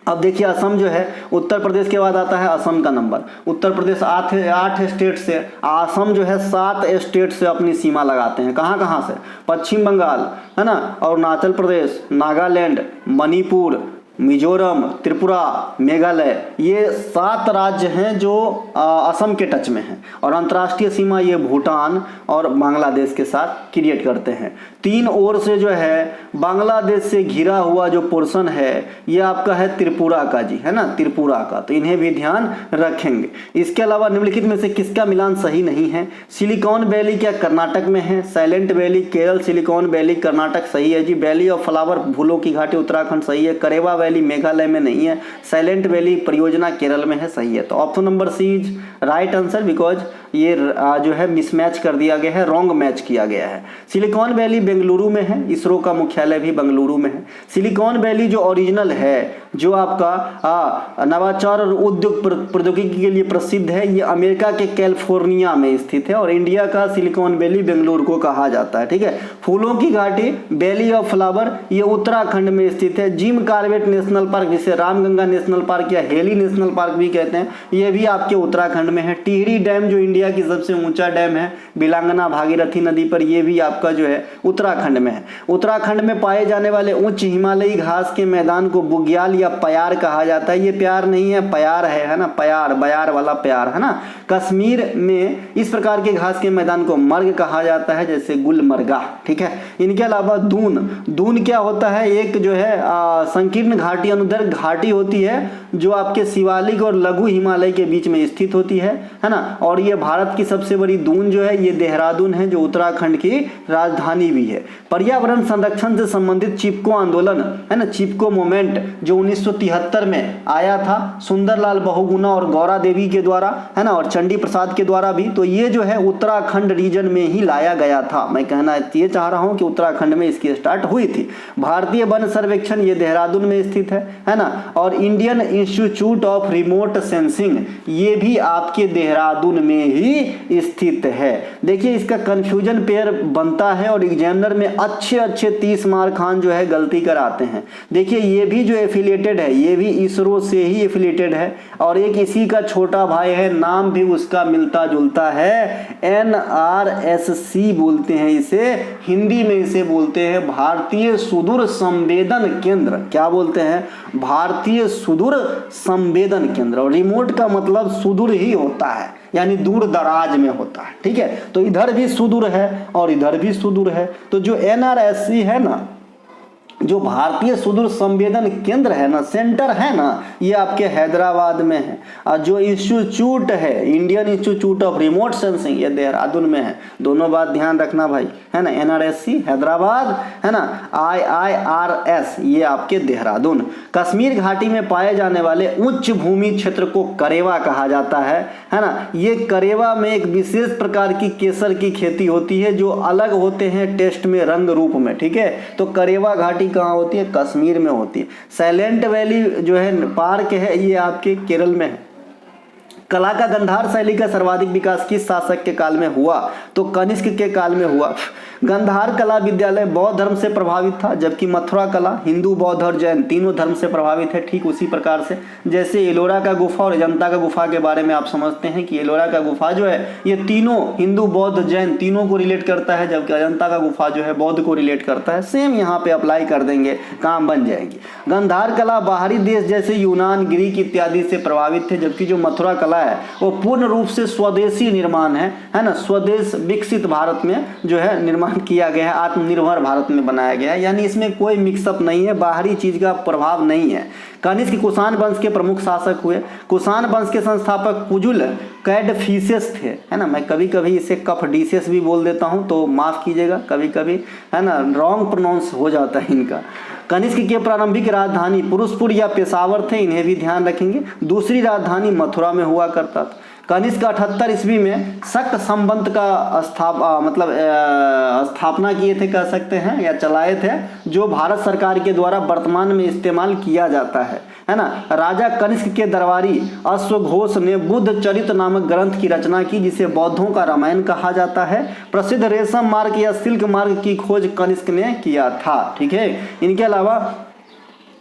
S1: अब देखिए असम जो है उत्तर प्रदेश के बाद आता है असम का नंबर। उत्तर प्रदेश 8 स्टेट से, असम जो है 7 स्टेट से अपनी सीमा लगाते हैं। कहाँ कहाँ से? पश्चिम बंगाल, है ना, अरुणाचल प्रदेश, नागालैंड, मणिपुर, मिजोरम, त्रिपुरा, मेघालय, ये 7 राज्य हैं जो असम के टच में हैं। और अंतर्राष्ट्रीय सीमा ये भूटान और बांग्लादेश के साथ क्रिएट करते हैं। 3 ओर से जो है बांग्लादेश से घिरा हुआ जो पोर्शन है ये आपका है त्रिपुरा का जी, है ना, त्रिपुरा का, तो इन्हें भी ध्यान रखेंगे। इसके अलावा निम्नलिखित में से किसका मिलान सही नहीं है? सिलिकॉन वैली क्या कर्नाटक में है? Silent valley Kerala, silicon valley Karnataka सही है जी। वैली ऑफ फ्लावर फूलों की घाटी उत्तराखंड सही है। करेवा वैली मेघालय में नहीं है, साइलेंट वैली परियोजना केरल में है, सही है। तो option number C is right answer, because ये जो है मिसमैच कर दिया गया है, रॉन्ग मैच किया गया है। सिलिकॉन वैली बेंगलुरु में है, इसरो का मुख्यालय भी बेंगलुरु में है। सिलिकॉन वैली जो ओरिजिनल है, जो आपका नवाचार और उद्योग प्रौद्योगिकी के लिए प्रसिद्ध है, ये अमेरिका के कैलिफोर्निया में स्थित है और इंडिया का सिलिकॉन वैली बेंगलुरु को कहा जाता है, ठीक है। फूलों की घाटी वैली ऑफ फ्लावर ये उत्तराखंड में स्थित है। जिम कॉर्बेट नेशनल पार्क, जिसे रामगंगा नेशनल पार्क या हेली नेशनल पार्क भी कहते हैं, ये भी आपके उत्तराखंड में है। टिहरी डैम जो इंडिया की सबसे ऊंचा डैम है बिलांगना भागीरथी नदी पर, ये भी आपका जो है उत्तराखंड में है। उत्तराखंड में पाए जाने वाले उच्च हिमालयी घास के मैदान को बुग्याल या प्यार कहा जाता है। ये प्यार नहीं है, प्यार है ना, प्यार, बयार वाला प्यार है ना। कश्मीर में इस प्रकार के घास के मैदान को मर्ग कहा जाता है, जैसे गुलमर्गा, ठीक है। इनके अलावा दून क्या होता है, एक जो है संकीर्ण घाटी अनुदैर्घ्य घाटी होती है जो आपके शिवालिक और लघु हिमालय के बीच में स्थित होती है ना। और ये भारत की सबसे बड़ी दून जो है ये देहरादून है, जो उत्तराखंड की राजधानी भी है। पर्यावरण संरक्षण से संबंधित चिपको आंदोलन है ना, चिपको मूवमेंट जो 1973 में आया था सुंदरलाल बहुगुणा और गौरा देवी के द्वारा, है ना, और चंडी प्रसाद के द्वारा भी, तो ये जो है उत्तराखंड रीजन में ही लाया गया था। मैं कहना ये चाह रहा हूं कि उत्तराखंड में इसकी स्टार्ट हुई थी। भारतीय वन सर्वेक्षण ये देहरादून में स्थित है ना। और Indian institute of remote sensing ये भी आपके देहरादून में ही स्थित है। देखिए इसका कंफ्यूजन पेयर बनता है और एग्जामिनर में अच्छे 30 मार्क खान जो है गलती कराते हैं। देखिए ये भी जो एफिलिएटेड है, ये भी इसरो से ही एफिलिएटेड है और एक इसी का छोटा भाई है, नाम भी उसका मिलता जुलता है, NRSC बोलते हैं इसे, हिंदी में इसे बोलते हैं भारतीय सुदूर संवेदन केंद्र। क्या बोलते हैं? भारतीय सुदूर संवेदन केंद्र। और रिमोट का मतलब सुदूर ही होता है, यानी दूर दराज में होता है, ठीक है। तो इधर भी सुदूर है और इधर भी सुदूर है। तो जो NRSC है ना, जो भारतीय सुदूर संवेदन केंद्र है ना, सेंटर है ना, ये आपके हैदराबाद में है। और जो इंस्टीट्यूट है Indian institute of remote sensing ये देहरादून में है। दोनों बात ध्यान रखना भाई, है ना। NRSC हैदराबाद, है ना, IIRS ये आपके देहरादून। कश्मीर घाटी में पाए जाने वाले उच्च भूमि क्षेत्र को करेवा कहा जाता है ना। ये करेवा में एक विशेष प्रकार की केसर की खेती होती है जो अलग होते हैं टेस्ट में, रंग रूप में, ठीक है। तो करेवा घाटी कहाँ होती है? कश्मीर में होती है। साइलेंट वैली जो है पार्क है ये आपके केरल में है। कला का गंधार शैली का सर्वाधिक विकास किस शासक के काल में हुआ? तो कनिष्क के काल में हुआ। गंधार कला विद्यालय बौद्ध धर्म से प्रभावित था, जबकि मथुरा कला हिंदू, बौद्ध और जैन तीनों धर्म से प्रभावित है। ठीक उसी प्रकार से जैसे एलोरा का गुफा और अजंता का गुफा के बारे में आप समझते हैं कि एलोरा का गुफा जो है ये तीनों हिंदू, बौद्ध, जैन तीनों को रिलेट करता है, जबकि अजंता का गुफा जो है बौद्ध को रिलेट करता है। सेम यहाँ पे अप्लाई कर देंगे, काम बन जाएगी। गंधार कला बाहरी देश जैसे यूनान, ग्रीक इत्यादि से प्रभावित थे, जबकि जो मथुरा कला है वो पूर्ण रूप से स्वदेशी निर्माण है ना। स्वदेश विकसित भारत में जो है निर्माण किया गया है, आत्मनिर्भर भारत में बनाया गया है, यानी इसमें कोई मिक्सअप नहीं है, बाहरी चीज का प्रभाव नहीं है। कनिष्क कुषाण वंश के प्रमुख शासक हुए। कुषाण वंश के संस्थापक कुजुल कैडफिसेस थे, है ना। मैं कभी कभी इसे कफडीसेस भी बोल देता हूं तो माफ कीजिएगा, कभी कभी है ना रॉन्ग प्रोनाउंस हो जाता है इनका। कनिष्क के प्रारंभिक राजधानी पुरुषपुर या पेशावर थे, इन्हें भी ध्यान रखेंगे। दूसरी राजधानी मथुरा में हुआ करता था। कनिष्क 78 ईस्वी में शक संबंध का स्थापना किए थे, कह सकते हैं, या चलाए थे, जो भारत सरकार के द्वारा वर्तमान में इस्तेमाल किया जाता है ना। राजा कनिष्क के दरबारी अश्वघोष ने बुद्ध चरित्र नामक ग्रंथ की रचना की, जिसे बौद्धों का रामायण कहा जाता है। प्रसिद्ध रेशम मार्ग या सिल्क मार्ग की खोज कनिष्क ने किया था, ठीक है। इनके अलावा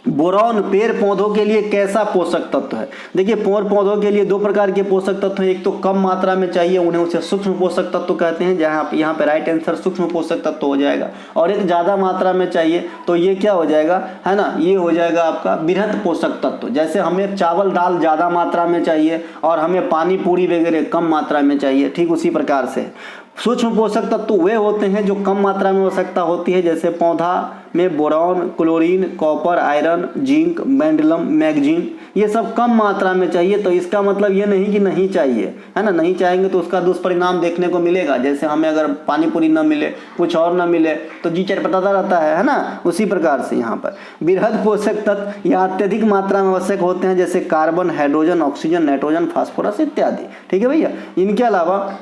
S1: बोरॉन पेड़ पौधों के लिए कैसा पोषक तत्व है? देखिए पेड़ पौधों के लिए दो प्रकार के पोषक तत्व हैं। एक तो कम मात्रा में चाहिए, उन्हें उसे सूक्ष्म पोषक तत्व कहते हैं, जहाँ यहाँ पे राइट आंसर सूक्ष्म पोषक तत्व हो जाएगा। और एक ज़्यादा मात्रा में चाहिए तो ये क्या हो जाएगा, है ना, ये हो जाएगा आपका बृहत पोषक तत्व। जैसे हमें चावल दाल ज़्यादा मात्रा में चाहिए और हमें पानी पूरी वगैरह कम मात्रा में चाहिए, ठीक उसी प्रकार से सूक्ष्म पोषक तत्व वे होते हैं जो कम मात्रा में आवश्यकता होती है, जैसे पौधा में boron, chlorine, copper, iron, zinc, मैंडलम, मैग्नीज, ये सब कम मात्रा में चाहिए। तो इसका मतलब ये नहीं कि नहीं चाहिए, है ना, नहीं चाहेंगे तो उसका दुष्परिणाम देखने को मिलेगा। जैसे हमें अगर पानी पूरी न मिले, कुछ और न मिले तो जी चटपटाता रहता है ना, उसी प्रकार से यहाँ पर बृहद पोषक तत्व या अत्यधिक मात्रा में आवश्यक होते हैं, जैसे carbon, hydrogen, oxygen, nitrogen, phosphorus इत्यादि। ठीक है भैया। इनके अलावा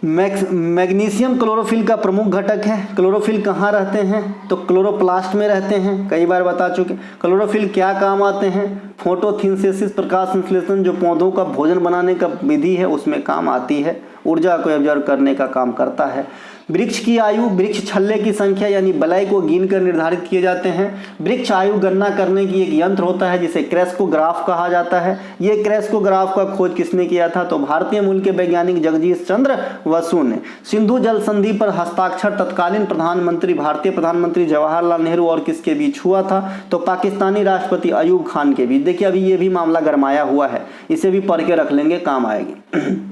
S1: मैग्नीशियम क्लोरोफिल का प्रमुख घटक है। क्लोरोफिल कहाँ रहते हैं? तो क्लोरोप्लास्ट में रहते हैं, कई बार बता चुके। क्लोरोफिल क्या काम आते हैं? फोटोसिंथेसिस, प्रकाश संश्लेषण, जो पौधों का भोजन बनाने का विधि है उसमें काम आती है, ऊर्जा को एब्जॉर्ब करने का काम करता है। वृक्ष की आयु, वृक्ष छल्ले की संख्या यानी बलय को गिन कर निर्धारित किए जाते हैं। वृक्ष आयु गणना करने की एक यंत्र होता है जिसे क्रेस्कोग्राफ कहा जाता है। ये क्रेस्कोग्राफ का खोज किसने किया था? तो भारतीय मूल के वैज्ञानिक जगदीश चंद्र बसु ने। सिंधु जल संधि पर हस्ताक्षर तत्कालीन प्रधानमंत्री, भारतीय प्रधानमंत्री जवाहरलाल नेहरू और किसके बीच हुआ था? तो पाकिस्तानी राष्ट्रपति अयूब खान के बीच। देखिए अभी ये भी मामला गरमाया हुआ है, इसे भी पढ़ के रख लेंगे, काम आएगी।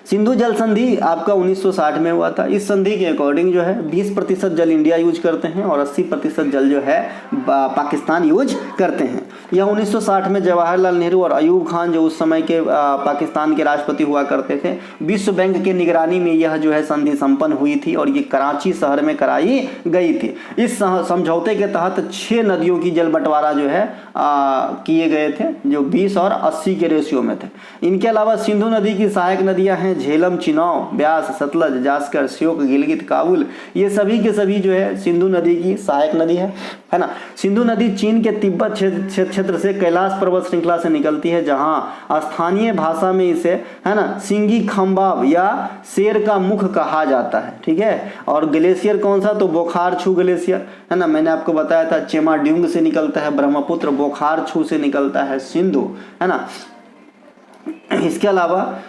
S1: सिंधु जल संधि आपका 1960 में हुआ था। इस संधि के अकॉर्डिंग जो है 20% जल इंडिया यूज करते हैं और 80% जल जो है पाकिस्तान यूज करते हैं। यह 1960 में जवाहरलाल नेहरू और अयूब खान जो उस समय के पाकिस्तान के राष्ट्रपति हुआ करते थे, विश्व बैंक के निगरानी में यह जो है संधि संपन्न हुई थी और ये कराची शहर में कराई गई थी। इस समझौते के तहत 6 नदियों की जल बंटवारा जो है किए गए थे, जो 20 और 80 के रेशियो में थे। इनके अलावा सिंधु नदी की सहायक नदियां हैं झेलम, चिनाव, ब्यास, सतलज, जास्कर, श्योक, गिलगित, काबुल, ये सभी के सभी जो है सिंधु नदी की सहायक नदी है ना। सिंधु नदी चीन के तिब्बत क्षेत्र से कैलाश पर्वत श्रृंखला से निकलती है, जहां स्थानीय भाषा में इसे, है ना, सिंगी खम्बाब या शेर का मुख कहा जाता है। ठीक है। और ग्लेशियर कौन सा? तो बोखारछू ग्लेशियर, है ना, मैंने आपको बताया था। चेमाड्यूंग से निकलता है ब्रह्मपुत्र, बोखारछू से निकलता है सिंधु, है ना। इसके अलावा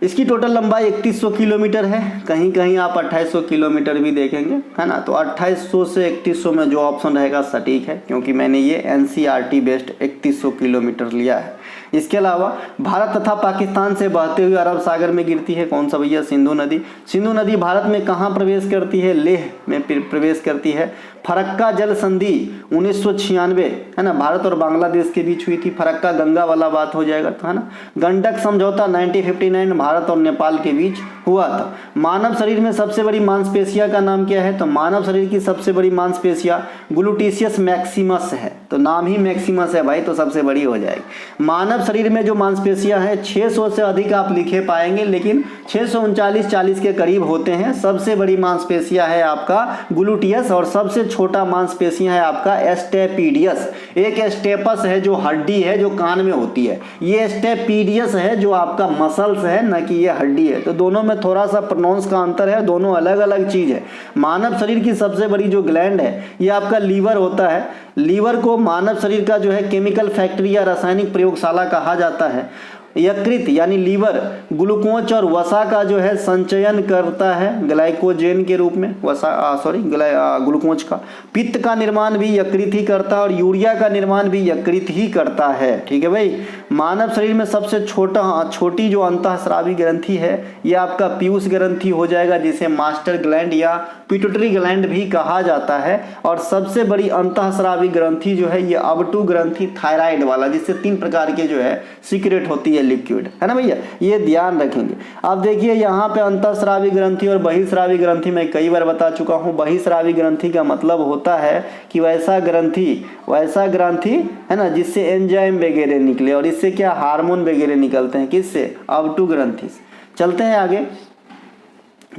S1: इसकी टोटल लंबाई 3100 किलोमीटर है, कहीं कहीं आप 2800 किलोमीटर भी देखेंगे, है ना। तो 2800 से 3100 में जो ऑप्शन रहेगा सटीक है, क्योंकि मैंने ये NCERT बेस्ड 3100 किलोमीटर लिया है। इसके अलावा भारत तथा पाकिस्तान से बहते हुए अरब सागर में गिरती है, कौन सा भैया? सिंधु नदी। सिंधु नदी भारत में कहाँ प्रवेश करती है? लेह में प्रवेश करती है। फरक्का जल संधि 1996, है ना, भारत और बांग्लादेश के बीच हुई थी। फरक्का गंगा वाला बात हो जाएगा, तो है ना। गंडक समझौता 1959 भारत और नेपाल के बीच हुआ था। मानव शरीर में सबसे बड़ी मांसपेशिया का नाम क्या है? तो मानव शरीर की सबसे बड़ी मांसपेशिया ग्लूटेशियस मैक्सिमस है, तो नाम ही मैक्सिमस है भाई, तो सबसे बड़ी हो जाएगी। मानव शरीर में जो मांसपेशियां हैं 600 से अधिक आप लिखे पाएंगे, लेकिन 639-40 के करीब होते हैं। सबसे बड़ी मांसपेशिया है आपका ग्लूटियस और सबसे छोटा मांसपेशियां है आपका स्टेपीडियस। एक स्टेपस है जो हड्डी है जो कान में होती है, ये स्टेपीडियस है जो आपका मसल्स है, न कि ये हड्डी है। तो दोनों में थोड़ा सा प्रोनाउंस का अंतर है, दोनों अलग अलग चीज है। मानव शरीर की सबसे बड़ी जो ग्लैंड है ये आपका लीवर होता है। लीवर को मानव शरीर का जो है केमिकल फैक्ट्री या रासायनिक प्रयोगशाला कहा जाता है। यकृत यानी लीवर ग्लूकोज और वसा का जो है संचयन करता है ग्लाइकोजेन के रूप में, ग्लूकोज का। पित्त का निर्माण भी यकृत ही करता है और यूरिया का निर्माण भी यकृत ही करता है। ठीक है भाई। मानव शरीर में सबसे छोटी जो अंतःस्रावी ग्रंथि है ये आपका पीयूष ग्रंथि हो जाएगा, जिसे मास्टर ग्लैंड या पिट्यूटरी ग्लैंड भी कहा जाता है। और सबसे बड़ी अंतःस्रावी ग्रंथि जो है ये अबटू ग्रंथि, थायराइड वाला, जिससे 3 प्रकार के जो है सीक्रेट होती है लिक्विड, है ना भैया, ये ध्यान रखेंगे। अब देखिए यहाँ पे अंतःस्रावी ग्रंथि और बहिस्रावी ग्रंथि मैं कई बार बता चुका हूँ। बहिस्रावी ग्रंथि का मतलब होता है कि वैसा ग्रंथि है ना जिससे एंजाइम वगैरह निकले, और इससे क्या हार्मोन वगैरह निकलते हैं, किससे? अबटू ग्रंथि से। चलते हैं आगे।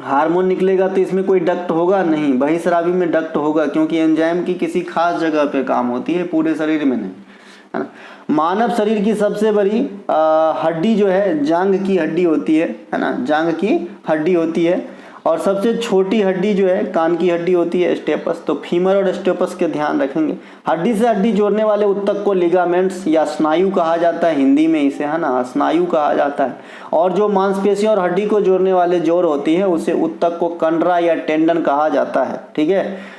S1: हार्मोन निकलेगा तो इसमें कोई डक्ट होगा नहीं, बहिस्रावी में डक्ट होगा, क्योंकि एंजाइम की किसी खास जगह पे काम होती है, पूरे शरीर में नहीं, है ना। मानव शरीर की सबसे बड़ी हड्डी जो है जांघ की हड्डी होती है ना, जांघ की हड्डी होती है। और सबसे छोटी हड्डी जो है कान की हड्डी होती है, स्टेपस। तो फीमर और स्टेपस के ध्यान रखेंगे। हड्डी से हड्डी जोड़ने वाले उत्तक को लिगामेंट्स या स्नायु कहा जाता है, हिंदी में इसे, है ना, स्नायु कहा जाता है। और जो मांसपेशियों और हड्डी को जोड़ने वाले जोड़ होती है उसे उत्तक को कंडरा या टेंडन कहा जाता है। ठीक है।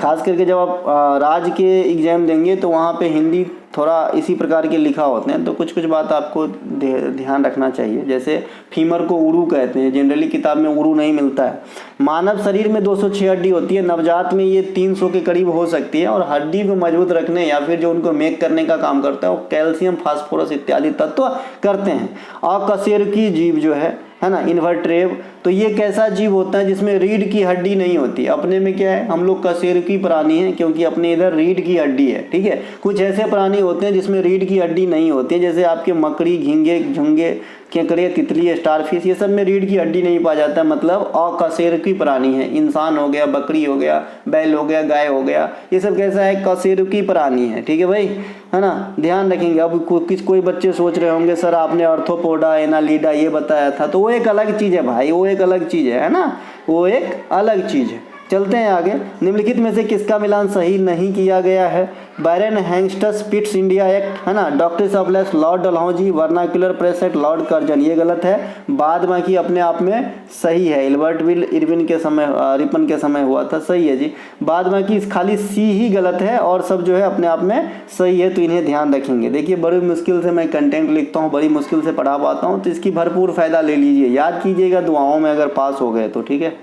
S1: खास करके जब आप राज्य के एग्जाम देंगे तो वहाँ पे हिंदी थोड़ा इसी प्रकार के लिखा होते हैं, तो कुछ कुछ बात आपको ध्यान रखना चाहिए। जैसे फीमर को उरू कहते हैं, जनरली किताब में उरू नहीं मिलता है। मानव शरीर में 206 हड्डी होती है, नवजात में ये 300 के करीब हो सकती है, और हड्डी को मजबूत रखने या फिर जो उनको मेक करने का काम करता है वो कैल्शियम, फास्फोरस इत्यादि तत्व करते हैं। अकशेरुकी जीव जो है ना, इन्वर्ट्रेब, तो ये कैसा जीव होता है जिसमें रीढ़ की हड्डी नहीं होती। अपने में क्या है, हम लोग कशेरुकी प्राणी हैं क्योंकि अपने इधर रीढ़ की हड्डी है, ठीक है। कुछ ऐसे प्राणी होते हैं जिसमें रीढ़ की हड्डी नहीं होती है, जैसे आपके मकड़ी, झींगे, झुंगे, केकड़े, तितली, स्टारफिश, ये सब में रीढ़ की हड्डी नहीं पाया जाता, मतलब अकशेरुकी प्राणी है। इंसान हो गया, बकरी हो गया, बैल हो गया, गाय हो गया, ये सब कैसा है, कशेरुकी प्राणी है, ठीक है भाई, है ना, ध्यान रखेंगे। अब कोई बच्चे सोच रहे होंगे सर आपने आर्थ्रोपोडा, एनालिडा ये बताया था, तो वो एक अलग चीज़ है भाई, वो एक अलग चीज़ है ना, वो एक अलग चीज़ है। चलते हैं आगे। निम्नलिखित में से किसका मिलान सही नहीं किया गया है? बैरन हैंगस्टस पिट्स इंडिया एक्ट, है ना, doctrine lapse lord Dalhousie, vernacular press act lord Curzon, ये गलत है। बाद बाकी अपने आप में सही है। इल्बर्ट विल इरविन के समय, रिपन के समय हुआ था, सही है जी। बाद बाकी खाली सी ही गलत है और सब जो है अपने आप में सही है, तो इन्हें ध्यान रखेंगे। देखिए बड़ी मुश्किल से मैं कंटेंट लिखता हूँ, बड़ी मुश्किल से पढ़ा पाता हूँ, तो इसकी भरपूर फ़ायदा ले लीजिए, याद कीजिएगा दुआओं में अगर पास हो गए तो, ठीक है।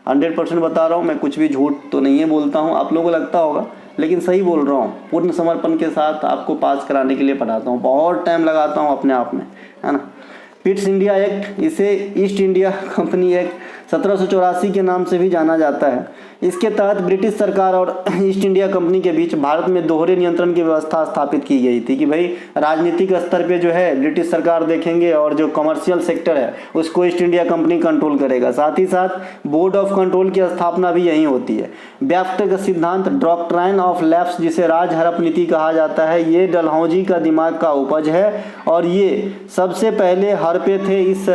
S1: 100% बता रहा हूँ मैं, कुछ भी झूठ तो नहीं है बोलता हूँ, आप लोगों को लगता होगा लेकिन सही बोल रहा हूँ। पूर्ण समर्पण के साथ आपको पास कराने के लिए पढ़ाता हूँ, बहुत टाइम लगाता हूँ अपने आप में, है ना। पिट्स इंडिया एक्ट, इसे ईस्ट इंडिया कंपनी एक्ट 1784 के नाम से भी जाना जाता है। इसके तहत ब्रिटिश सरकार और ईस्ट इंडिया कंपनी के बीच भारत में दोहरे नियंत्रण की व्यवस्था स्थापित की गई थी कि भाई राजनीतिक स्तर पे जो है ब्रिटिश सरकार देखेंगे और जो कमर्शियल सेक्टर है उसको ईस्ट इंडिया कंपनी कंट्रोल करेगा। साथ ही साथ बोर्ड ऑफ कंट्रोल की स्थापना भी यहीं होती है। व्यापक सिद्धांत डॉक्ट्राइन ऑफ लैप्स, जिसे राज हड़प नीति कहा जाता है, ये डलहौजी का दिमाग का उपज है और ये सबसे पहले हड़पे थे इस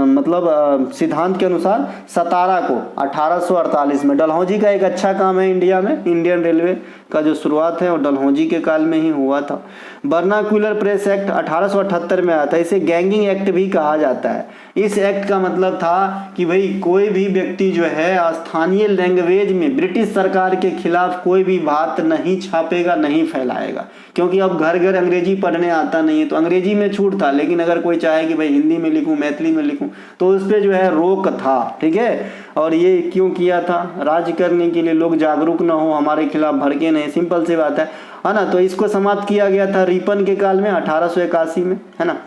S1: मतलब सिद्धांत के अनुसार सतारा को 1848 में। डलहौजी का एक अच्छा काम है इंडिया में, इंडियन रेलवे का जो शुरुआत है वो डलहौजी के काल में ही हुआ था। वर्नाक्युलर प्रेस एक्ट 1878 में आया था, इसे गैंगिंग एक्ट भी कहा जाता है। इस एक्ट का मतलब था कि भाई कोई भी व्यक्ति जो है स्थानीय लैंग्वेज में ब्रिटिश सरकार के खिलाफ कोई भी बात नहीं छापेगा, नहीं फैलाएगा, क्योंकि अब घर घर अंग्रेजी पढ़ने आता नहीं है, तो अंग्रेजी में छूट था, लेकिन अगर कोई चाहे कि भाई हिंदी में लिखूं, मैथिली में लिखूं, तो उस पर जो है रोक था, ठीक है। और ये क्यों किया था? राज करने के लिए, लोग जागरूक न हो, हमारे खिलाफ भड़के नहीं, सिंपल सी बात है ना। तो इसको समाप्त किया गया था रिपन के काल में 1881 में, है ना।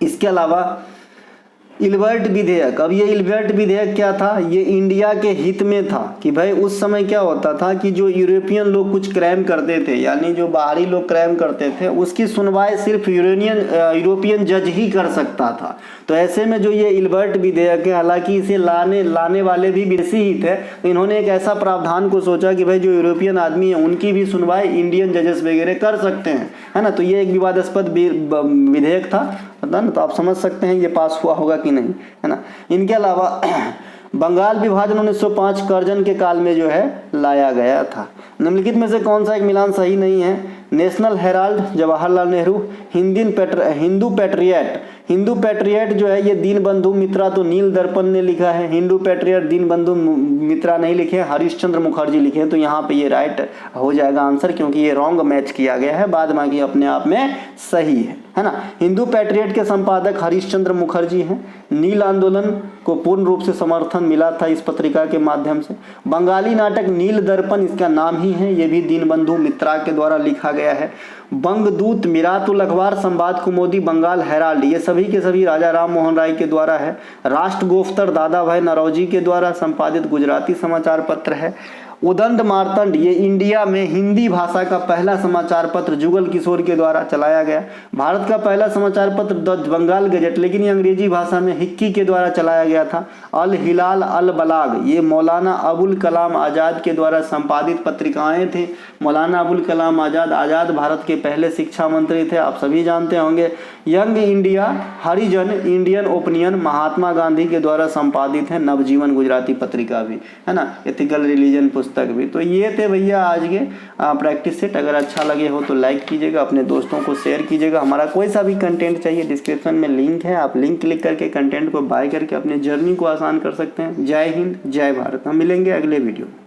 S1: इसके अलावा इल्बर्ट विधेयक, अब ये इल्बर्ट विधेयक क्या था? ये इंडिया के हित में था कि भाई उस समय क्या होता था कि जो यूरोपियन लोग कुछ क्राइम करते थे, यानी जो बाहरी लोग क्राइम करते थे, उसकी सुनवाई सिर्फ यूरोपियन जज ही कर सकता था। तो ऐसे में जो ये इल्बर्ट विधेयक है, हालांकि इसे लाने वाले भी विदेशी ही थे, तो इन्होंने एक ऐसा प्रावधान को सोचा कि भाई जो यूरोपियन आदमी है उनकी भी सुनवाई इंडियन जजेस वगैरह कर सकते हैं, है ना। तो ये एक विवादास्पद विधेयक था ना, तो आप समझ सकते हैं ये पास हुआ होगा कि नहीं, है ना। इनके अलावा बंगाल विभाजन 1905 कर्जन के काल में जो है लाया गया था। निम्नलिखित में से कौन सा एक मिलान सही नहीं है? National Herald Jawaharlal Nehru, Hindu patriot जो है ये दीनबंधु मित्रा, तो नील दर्पण ने लिखा है। हिंदू पैट्रियट दीनबंधु मित्रा नहीं लिखे, हरिश्चंद्र मुखर्जी लिखे, तो यहाँ पे ये राइट हो जाएगा आंसर, क्योंकि ये रॉन्ग मैच किया गया है, बाद बाकी अपने आप में सही है ना। हिंदू पैट्रियट के संपादक हरिश्चंद्र मुखर्जी हैं। नील आंदोलन को पूर्ण रूप से समर्थन मिला था इस पत्रिका के माध्यम से। बंगाली नाटक नील दर्पण इसका नाम ही है, ये भी दीनबंधु मित्रा के द्वारा लिखा गया है। बंगदूत, मिरातुल अखबार, संवाद कुमोदी, बंगाल हेराल्ड, ये सभी के सभी राजा राम मोहन राय के द्वारा है। राष्ट्र गोफ्तर दादा भाई नरौजी के द्वारा संपादित गुजराती समाचार पत्र है। उदंड मार्तंड, ये इंडिया में हिंदी भाषा का पहला समाचार पत्र जुगल किशोर के द्वारा चलाया गया। भारत का पहला समाचार पत्र द बंगाल गजट, लेकिन ये अंग्रेजी भाषा में हिक्की के द्वारा चलाया गया था। अल हिलाल अल बलाग, ये मौलाना अबुल कलाम आज़ाद के द्वारा संपादित पत्रिकाएं थी। मौलाना अबुल कलाम आज़ाद भारत के पहले शिक्षा मंत्री थे, आप सभी जानते होंगे। यंग इंडिया, हरिजन, इंडियन ओपिनियन महात्मा गांधी के द्वारा संपादित है। नवजीवन गुजराती पत्रिका भी, है ना। एथिकल रिलीजन पुस्तक भी। तो ये थे भैया आज के प्रैक्टिस सेट। अगर अच्छा लगे हो तो लाइक कीजिएगा, अपने दोस्तों को शेयर कीजिएगा। हमारा कोई सा भी कंटेंट चाहिए, डिस्क्रिप्शन में लिंक है, आप लिंक क्लिक करके कंटेंट को बाय करके अपने जर्नी को आसान कर सकते हैं। जय हिंद, जय भारत। हम मिलेंगे अगले वीडियो में।